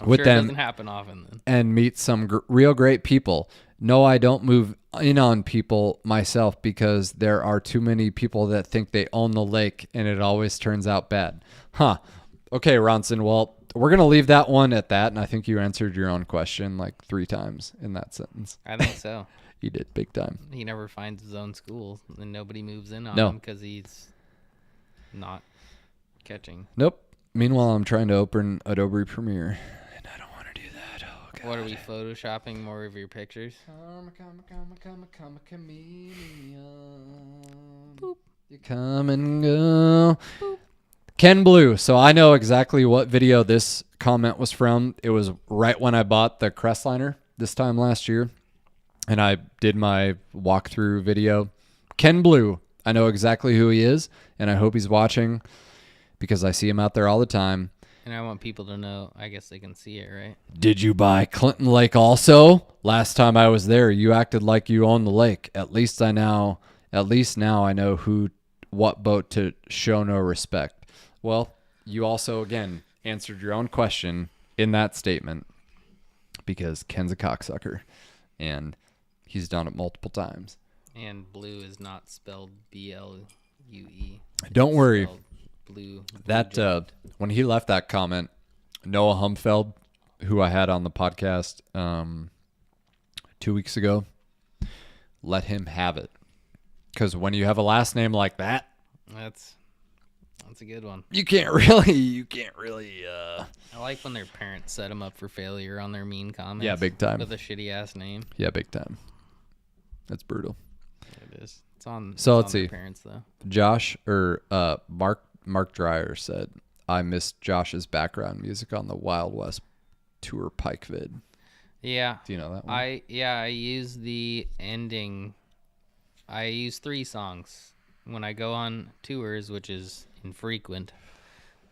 I'm with sure them it doesn't happen often then. and meet some real great people. No, I don't move in on people myself because there are too many people that think they own the lake and it always turns out bad. Huh. Okay, Ronson. Well, we're going to leave that one at that. And I think you answered your own question like 3 times in that sentence. I think so. You did big time. He never finds his own school, and nobody moves in on No. him because he's not catching. Nope. Meanwhile, I'm trying to open Adobe Premiere, and I don't want to do that. Oh, God. What are we photoshopping more of your pictures? Boop. You come and go. Boop. Ken Blue. So I know exactly what video this comment was from. It was right when I bought the Crestliner this time last year, and I did my walkthrough video. Ken Blue. I know exactly who he is, and I hope he's watching because I see him out there all the time. And I want people to know, I guess they can see it, right? Did you buy Clinton Lake also? Last time I was there, you acted like you owned the lake. At least now I know what boat to show no respect. Well, you also, again, answered your own question in that statement because Ken's a cocksucker, and he's done it multiple times. And blue is not spelled B-L-U-E. Don't worry. Spelled blue That job. when he left that comment, Noah Humfeld, who I had on the podcast 2 weeks ago, let him have it. Because when you have a last name like that, That's a good one. you can't really. I like when their parents set them up for failure on their mean comments. Yeah, big time. With a shitty ass name. Yeah, big time. That's brutal. It is. It's on. So it's let's on their see. Parents though. Josh or Mark Dreyer said, "I missed Josh's background music on the Wild West tour Pike vid." Yeah. Do you know that one? I use the ending. I use 3 songs when I go on tours, which is infrequent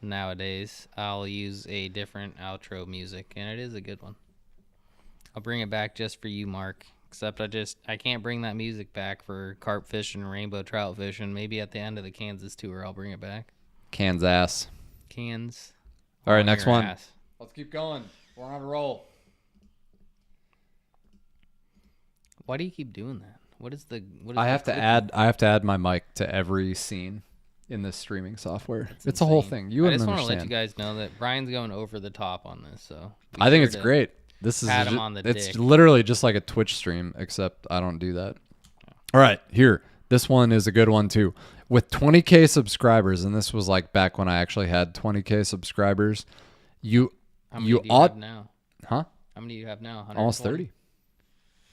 nowadays. I'll use a different outro music, and it is a good one. I'll bring it back just for you, Mark. Except I can't bring that music back for carp fishing, rainbow trout fishing. Maybe at the end of the Kansas tour, I'll bring it back. Kansas. Cans. All right, on next your one. ass. Let's keep going. We're on a roll. Why do you keep doing that? What is I have to add my mic to every scene in this streaming software. It's a whole thing. You I wouldn't just want to understand. let you guys know that Brian's going over the top on this. So be I think sure it's to great. This is pat him on the it's dick. literally just like a Twitch stream, except I don't do that. All right, here. This one is a good one too. With 20K subscribers, and this was like back when I actually had 20K subscribers, How many do you have now? Huh? How many do you have now? Almost 120? 30.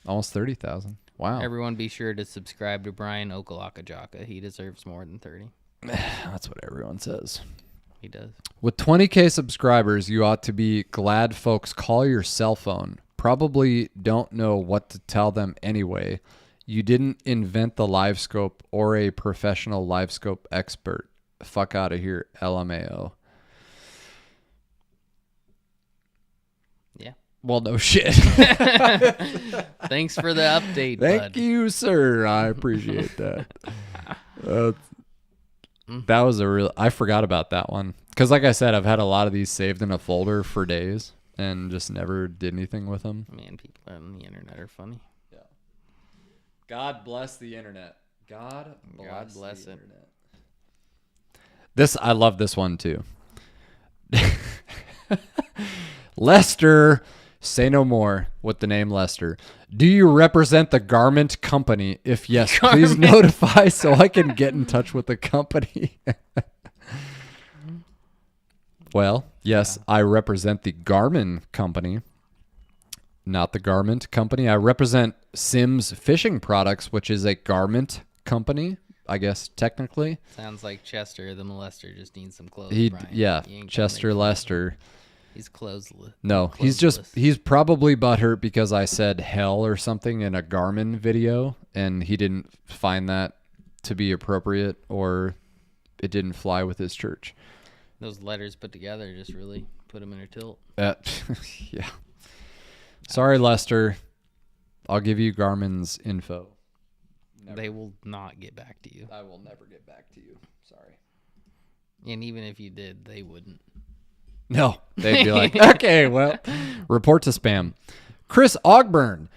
Almost 30,000. Wow. Everyone be sure to subscribe to Brian Okalakajaka. He deserves more than 30. That's what everyone says. He does. With 20K subscribers, you ought to be glad folks call your cell phone. Probably don't know what to tell them anyway. You didn't invent the live scope or a professional live scope expert. Fuck out of here, LMAO. Yeah. Well, no shit. Thanks for the update, bud. Thank you, sir. I appreciate that. That was I forgot about that one. Because like I said, I've had a lot of these saved in a folder for days and just never did anything with them. Man, people on the internet are funny. Yeah. God bless the internet. God bless the it. internet. I love this one too. Lester, say no more with the name Lester. Do you represent the garment company? If yes, please notify so I can get in touch with the company. Well, yes, I represent the Garmin company, not the garment company. I represent Sims Fishing Products, which is a garment company, I guess, technically. Sounds like Chester, the molester, just needs some clothes. Brian. Yeah, He ain't gonna Chester make- Lester. He's clothesless. No, he's probably butthurt because I said hell or something in a Garmin video, and he didn't find that to be appropriate, or it didn't fly with his church. Those letters put together just really put him in a tilt. Yeah. Sorry, Lester. I'll give you Garmin's info. They will not get back to you. I will never get back to you. Sorry. And even if you did, they wouldn't. No, they'd be like, okay, well, report to spam. Chris Ogburn.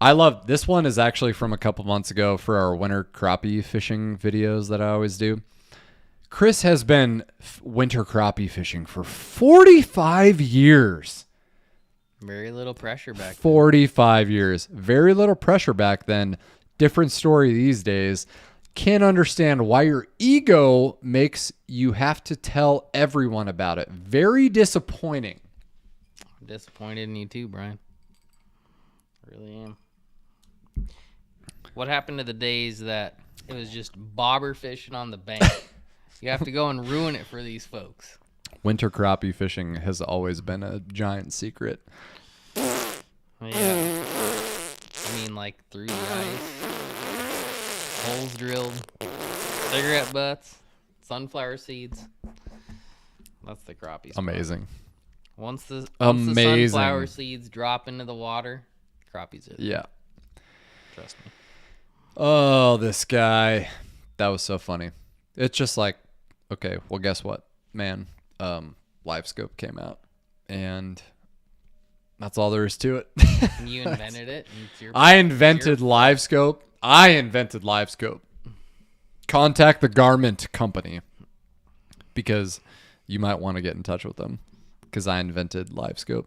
I love this one is actually from a couple months ago for our winter crappie fishing videos that I always do. Chris has been winter crappie fishing for 45 years. Very little pressure back then. 45 years. Very little pressure back then. Different story these days. Can't understand why your ego makes you have to tell everyone about it. Very disappointing. I'm disappointed in you too, Brian. I really am. What happened to the days that it was just bobber fishing on the bank? You have to go and ruin it for these folks. Winter crappie fishing has always been a giant secret. Yeah. I mean, like through the ice, holes drilled, cigarette butts, sunflower seeds. That's the crappie spot. Amazing. Once the Amazing. sunflower seeds drop into the water, crappies are there. Yeah. Trust me. Oh, this guy. That was so funny. It's just like, okay, well, guess what, man? LiveScope came out, and that's all there is to it. You invented it. And it's your, I invented LiveScope. Contact the garment company because you might want to get in touch with them because I invented LiveScope.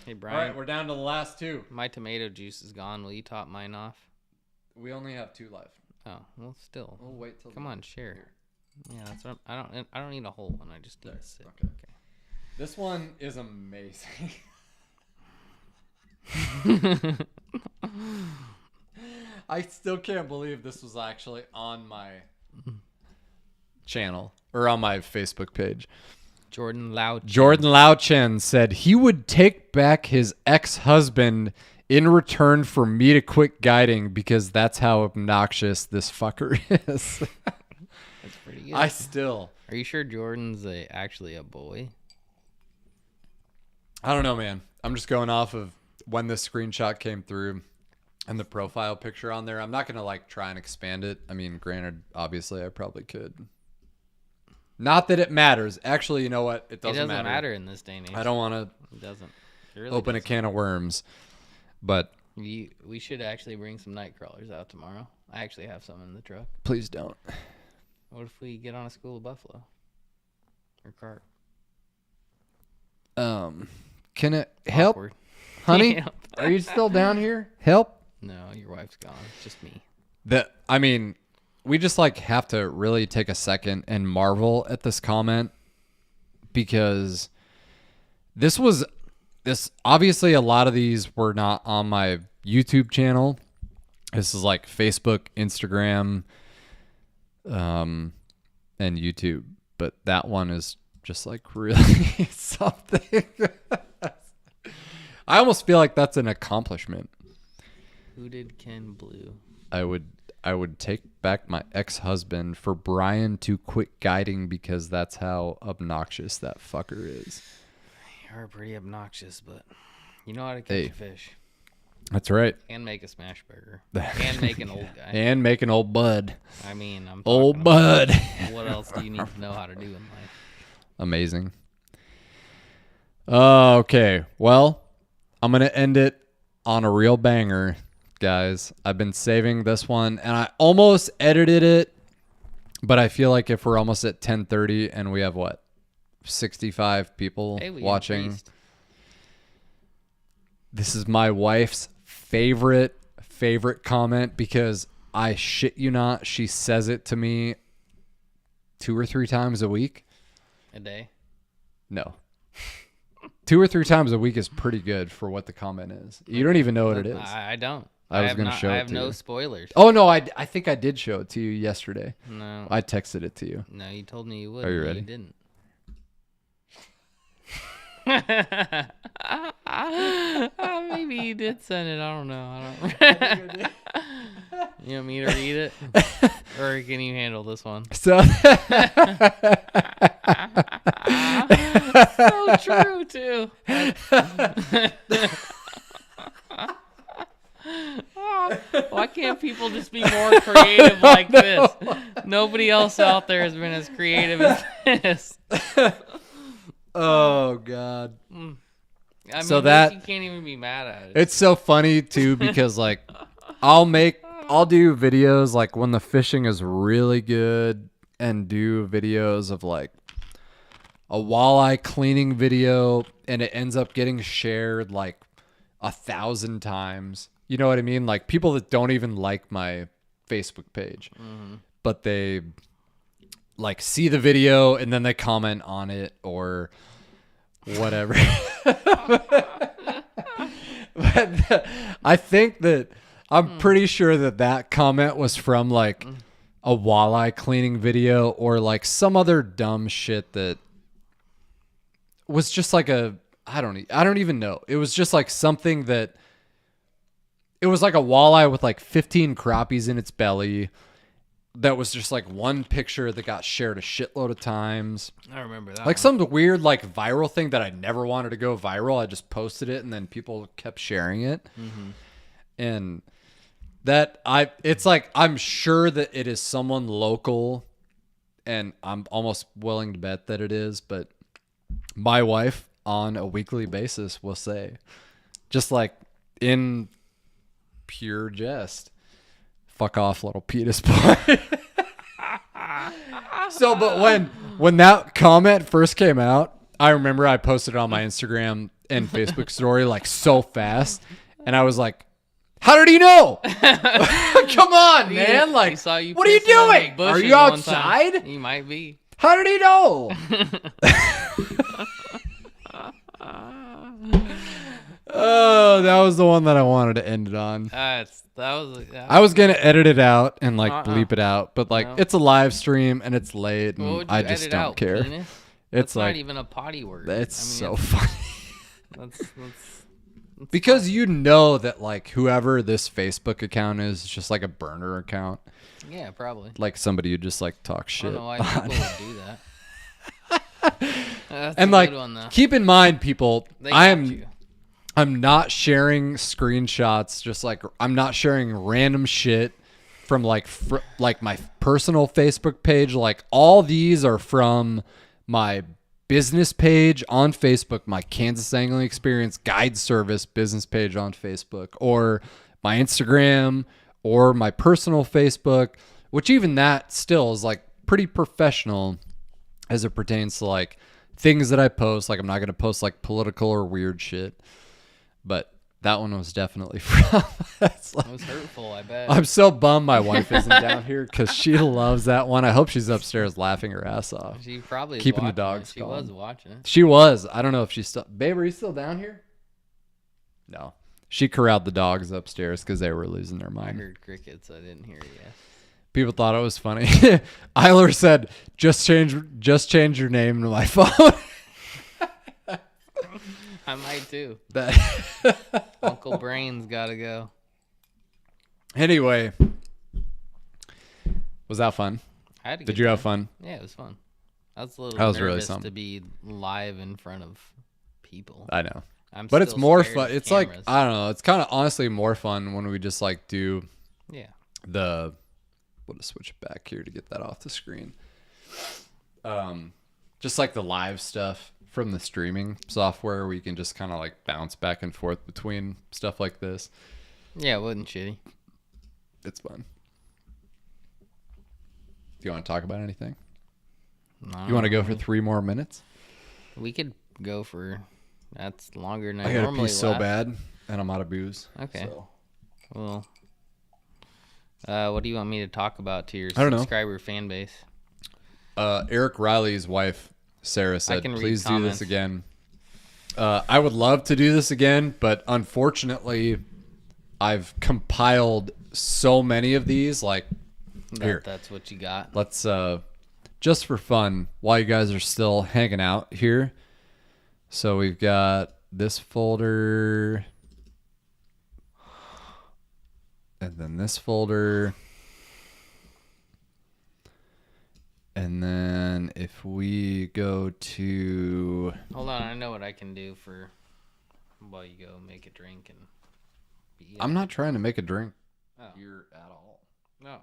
Hey, Brian. All right, we're down to the last two. My tomato juice is gone. Will you top mine off? We only have two left. Oh, well, still. We'll wait till. Come on, share. Yeah, that's what I don't need a whole one. I just need a sip. Okay. This one is amazing. I still can't believe this was actually on my channel or on my Facebook page. Jordan Lau. Jordan Lau Chen said he would take back his ex-husband in return for me to quit guiding because that's how obnoxious this fucker is. That's pretty good. Are you sure Jordan's actually a boy? I don't know, man. I'm just going off of when this screenshot came through and the profile picture on there. I'm not going to like try and expand it. I mean, granted, obviously I probably could. Not that it matters. Actually, you know what? It doesn't matter in this day and age. I don't want to It doesn't. It really open doesn't. a can of worms. But We should actually bring some night crawlers out tomorrow. I actually have some in the truck. please don't. What if we get on a school of buffalo? Or cart? Can it help? Awkward. Honey, Help. are you still down here? Help? No, your wife's gone. It's just me. I mean, we just like have to really take a second and marvel at this comment because this obviously a lot of these were not on my YouTube channel. This is like Facebook, Instagram, and YouTube, but that one is just like really something. I almost feel like that's an accomplishment. Who did Ken Blue? I would take back my ex-husband for Brian to quit guiding because that's how obnoxious that fucker is. You're pretty obnoxious, but you know how to catch a fish. That's right. And make a smash burger. And make an old guy. And make an old bud. I mean, I'm Old talking bud. about what else do you need to know how to do in life? Amazing. Okay. Well, I'm going to end it on a real banger, guys. I've been saving this one, and I almost edited it, but I feel like if we're almost at 10:30 and we have, 65 people watching. Increased. This is my wife's favorite comment because I shit you not, she says it to me 2 or 3 times a week. A day? No. 2 or 3 times a week is pretty good for what the comment is. You don't even know what it is. I don't. I was going to show it to you. I have no spoilers. Oh, no, I think I did show it to you yesterday. No. I texted it to you. No, you told me you would. Are you ready? You didn't. Maybe you did send it. I don't know. You want me to read it? Or can you handle this one? So, So true, too. Why can't people just be more creative like this? Nobody else out there has been as creative as this. oh, God. I mean, So that- you can't even be mad at it. It's so funny, too, because, like, I'll do videos, like, when the fishing is really good and do videos of like a walleye cleaning video, and it ends up getting shared like 1,000 times. You know what I mean? Like people that don't even like my Facebook page, but they like see the video and then they comment on it or whatever. But I think that I'm pretty sure that comment was from like a walleye cleaning video or like some other dumb shit that was just like I don't even know. It was just like something that it was like a walleye with like 15 crappies in its belly. That was just like one picture that got shared a shitload of times. I remember that. Like some weird like viral thing that I never wanted to go viral. I just posted it and then people kept sharing it. And it's like I'm sure that it is someone local, and I'm almost willing to bet that it is, but my wife on a weekly basis will say, just like in pure jest, fuck off, little penis boy. So, but when that comment first came out, I remember I posted it on my Instagram and Facebook story like so fast, and I was like, how did he know? Come on, man. Like, saw you what are you doing? Are you outside? He might be. How did he know? Oh, that was the one that I wanted to end it on. I was gonna edit it out and like bleep it out, but like it's a live stream and it's late, and I just don't care. Penis? It's That's like not even a potty word. It's so funny. That's because you know that like whoever this Facebook account is just like a burner account. Yeah, probably. Like somebody who just like talks shit. I don't know why people would do that. That's And a like good one, though. keep in mind, people, They got you. I'm not sharing screenshots. Just like I'm not sharing random shit from like my personal Facebook page. Like all these are from my business page on Facebook, my Kansas Angling Experience Guide Service business page on Facebook, or my Instagram, or my personal Facebook, which even that still is like pretty professional as it pertains to like things that I post. Like I'm not going to post like political or weird shit, but that one was definitely from. It was hurtful, I bet. I'm so bummed my wife isn't down here because she loves that one. I hope she's upstairs laughing her ass off. She probably is keeping the watching dogs it. She calm. was watching it. She was. I don't know if she's still. Babe, are you still down here? No. She corralled the dogs upstairs because they were losing their I mind. heard crickets. I didn't hear you. People thought it was funny. Eiler said, just change your name to my phone. I might too. That Uncle Brain's gotta go. Anyway, was that fun? I had a Did good you have time. fun? Yeah, it was fun. I was a little That was nervous really something. to be live in front of people. I know. But it's more fun. It's like, I don't know. It's kind of honestly more fun when we just like do we'll just switch it back here to get that off the screen. Just like the live stuff from the streaming software, where you can just kind of like bounce back and forth between stuff like this. Yeah, it wasn't shitty. It's fun. Do you want to talk about anything? You want to go for 3 more minutes? We could go for. That's longer than I gotta normally pee so left. bad, and I'm out of booze. Okay. So. Well, what do you want me to talk about to your I don't know. subscriber fan base? Eric Riley's wife, Sarah, said, can read please do comments. this again. I would love to do this again, but unfortunately, I've compiled so many of these. Like, here, That's what you got. let's, just for fun, while you guys are still hanging out here. So we've got this folder, and then this folder. And then if we go to... Hold on, I know what I can do for while you go make a drink and be. I'm not trying to make a drink Oh. here at all. No.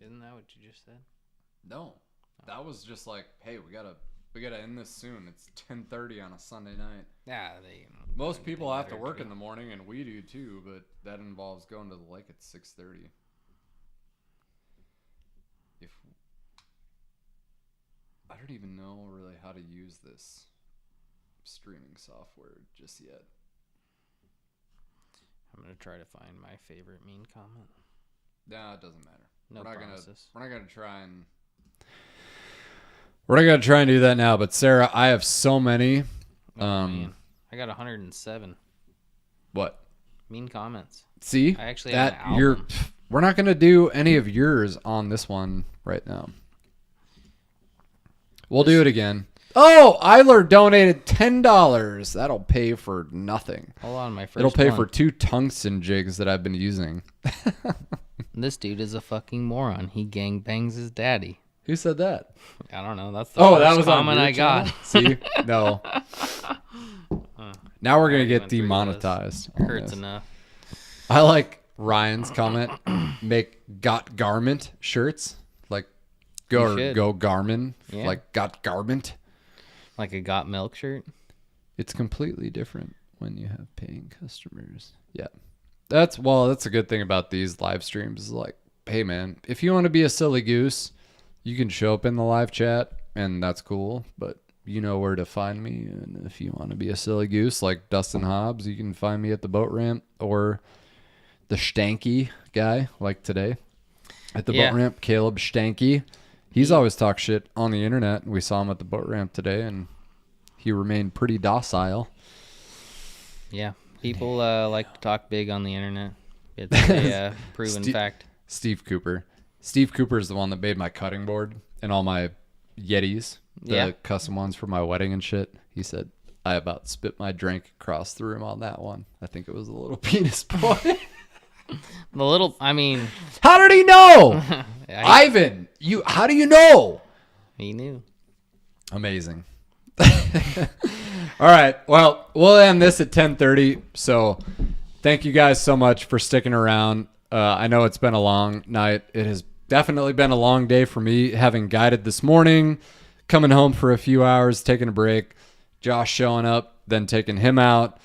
Isn't that what you just said? No. That was just like, hey, we gotta end this soon. It's 10:30 on a Sunday night. Yeah, Most people have to work in the morning, and we do too, but that involves going to the lake at 6:30. I don't even know really how to use this streaming software just yet. I'm gonna try to find my favorite mean comment. Nah, it doesn't matter. No promises. We're not gonna try and. We're not gonna try and do that now. But Sarah, I have so many. Man. I got 107 What? mean comments. See I actually have that an you're. album. We're not gonna do any of yours on this one right now. We'll do it again. Oh, Eiler donated $10. That'll pay for nothing. Hold on, my first It'll pay one. for 2 tungsten jigs that I've been using. This dude is a fucking moron. He gangbangs his daddy. Who said that? I don't know. That's the Oh, first that was on comment your I got. channel? See? No. Now we're going to get went through demonetized. this. on Hurts this. enough. I like Ryan's comment. Make got garment shirts. Like You should. go Garmin. Yeah. Like got garment. Like a got milk shirt. It's completely different when you have paying customers. Yeah. That's a good thing about these live streams is like, hey man, if you want to be a silly goose, you can show up in the live chat and that's cool, but you know where to find me. And if you want to be a silly goose like Dustin Hobbs, you can find me at the boat ramp or the Stanky guy like today at the boat ramp, Caleb Stanky. He's always talked shit on the internet. We saw him at the boat ramp today and he remained pretty docile. Yeah. People like to talk big on the internet. It's a proven fact. Steve Cooper. Steve Cooper is the one that made my cutting board and all my Yetis, the custom ones for my wedding and shit. He said, I about spit my drink across the room on that one. I think it was a little penis boy. The little, I mean. How did he know? Ivan, how do you know? He knew. Amazing. All right. Well, we'll end this at 10:30. So thank you guys so much for sticking around. I know it's been a long night. It has definitely been a long day for me, having guided this morning, coming home for a few hours, taking a break, Josh showing up, then taking him out,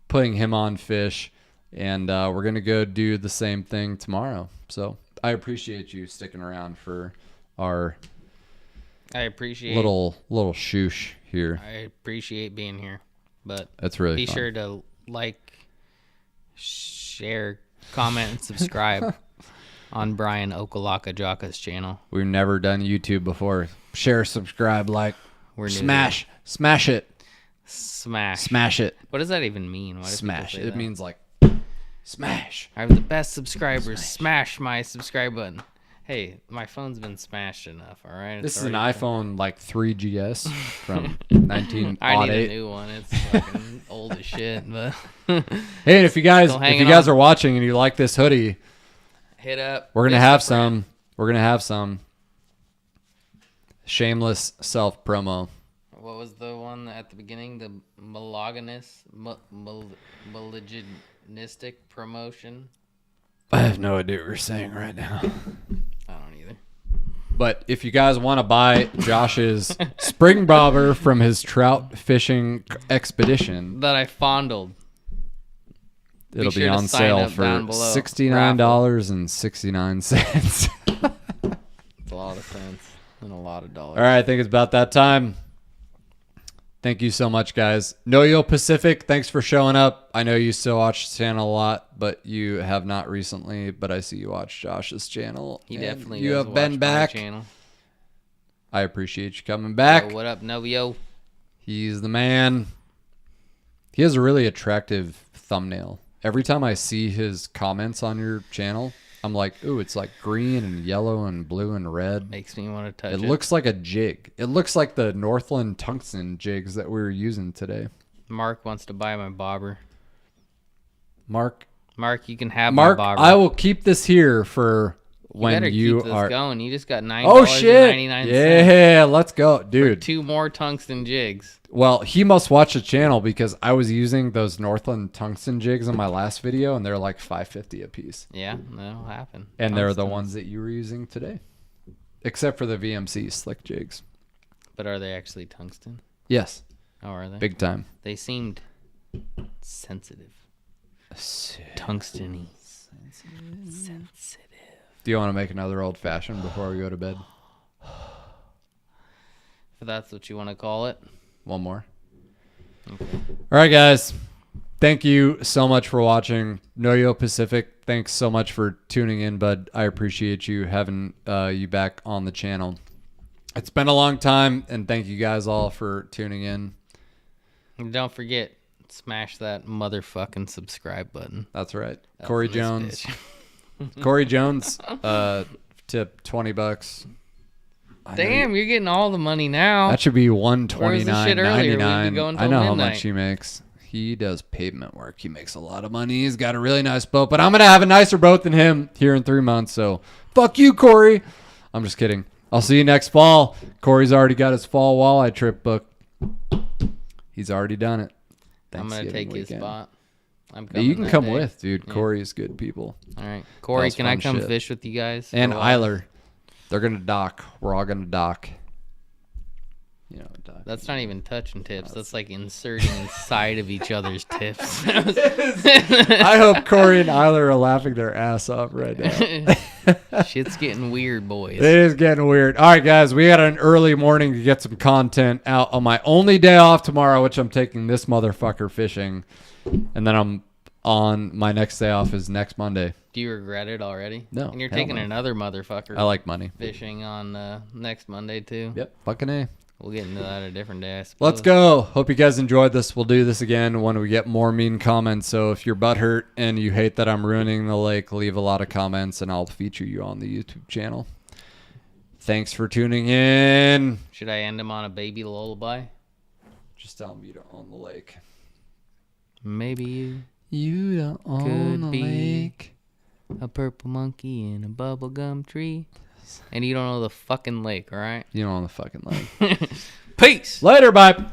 putting him on fish, and we're going to go do the same thing tomorrow. So I appreciate you sticking around for our I appreciate little shoosh here. I appreciate being here. But That's really be fun. sure to like, share, comment, and subscribe on Brian Okalaka Jaka's channel. We've never done YouTube before. Share, subscribe, like, We're new to smash it, Smash. smash it, What does that even mean? Why do people smash. say It that? means like smash. I have the best subscribers. Smash my subscribe button. Hey, my phone's been smashed enough, all right? This It's is an already- iPhone like 3GS from I need a 1908. new one. It's fucking old as shit. But Hey, and if you guys Still hanging are on. watching and you like this hoodie, hit up. we're gonna Facebook have friend. some. We're gonna have some. Shameless self promo. What was the one at the beginning? The malignist promotion? I have no idea what you're saying right now. I don't either. But if you guys want to buy Josh's spring bobber from his trout fishing expedition, That I fondled. it'll sure be to on sign sale up for down below. $69.69. It's a lot of cents and a lot of dollars. All right, I think it's about that time. Thank you so much, guys. Yo Pacific, thanks for showing up. I know you still watch the channel a lot, but you have not recently. But I see you watch Josh's channel. He and definitely you does have watch been my back. channel. I appreciate you coming back. Yo, what up, Novio? He's the man. He has a really attractive thumbnail. Every time I see his comments on your channel, I'm like, ooh, it's like green and yellow and blue and red. Makes me want to touch It it. looks like a jig. It looks like the Northland tungsten jigs that we were using today. Mark wants to buy my bobber. Mark, Mark, you can have Mark, my bobber. I will keep this here for when better you keep this are. going. You just got $9.99. Oh shit! Yeah, let's go, dude. 2 more tungsten jigs. Well, he must watch the channel because I was using those Northland tungsten jigs in my last video, and they're like $5.50 a piece. Yeah, that'll happen. And they're the Tungsten. ones that you were using today, except for the VMC slick jigs. But are they actually tungsten? Yes, Oh, are they? big time. They seemed sensitive. Tungsten-y. Sensitive. Do you want to make another old fashioned before we go to bed? For that's what you want to call it. One more. Okay. All right, guys. Thank you so much for watching. Yo Pacific, thanks so much for tuning in, bud. I appreciate you having you back on the channel. It's been a long time, and thank you guys all for tuning in. And don't forget, smash that motherfucking subscribe button. That's right. Corey Jones. Corey Jones, tip $20. Damn, you're getting all the money now. That should be $129.99. I know how much he makes. He does pavement work. He makes a lot of money. He's got a really nice boat, but I'm going to have a nicer boat than him here in 3 months. So fuck you, Corey. I'm just kidding. I'll see you next fall. Corey's already got his fall walleye trip booked. He's already done it. I'm going to take his spot. Yeah, you can come with, dude. Yeah. Corey is good people. All right. Corey, can I come fish with you guys? And Eiler. They're going to dock. We're all going to dock. You know, that's not even touching tips. That's like inserting inside of each other's tips. I hope Corey and Eiler are laughing their ass off right now. Shit's getting weird, boys. It is getting weird. All right, guys, we got an early morning to get some content out on my only day off tomorrow, which I'm taking this motherfucker fishing. And then I'm on my next day off is next Monday. Do you regret it already? No. And you're taking another motherfucker. I like money. Fishing on next Monday, too. Yep. Fucking A. We'll get into that a different day, I suppose. Let's go. Hope you guys enjoyed this. We'll do this again when we get more mean comments. So if you're butthurt and you hate that I'm ruining the lake, leave a lot of comments and I'll feature you on the YouTube channel. Thanks for tuning in. Should I end him on a baby lullaby? Just tell him you don't own the lake. Maybe you don't own the lake. A purple monkey in a bubblegum tree. And you don't know the fucking lake, all right? You don't know the fucking lake. Peace. Later, bye.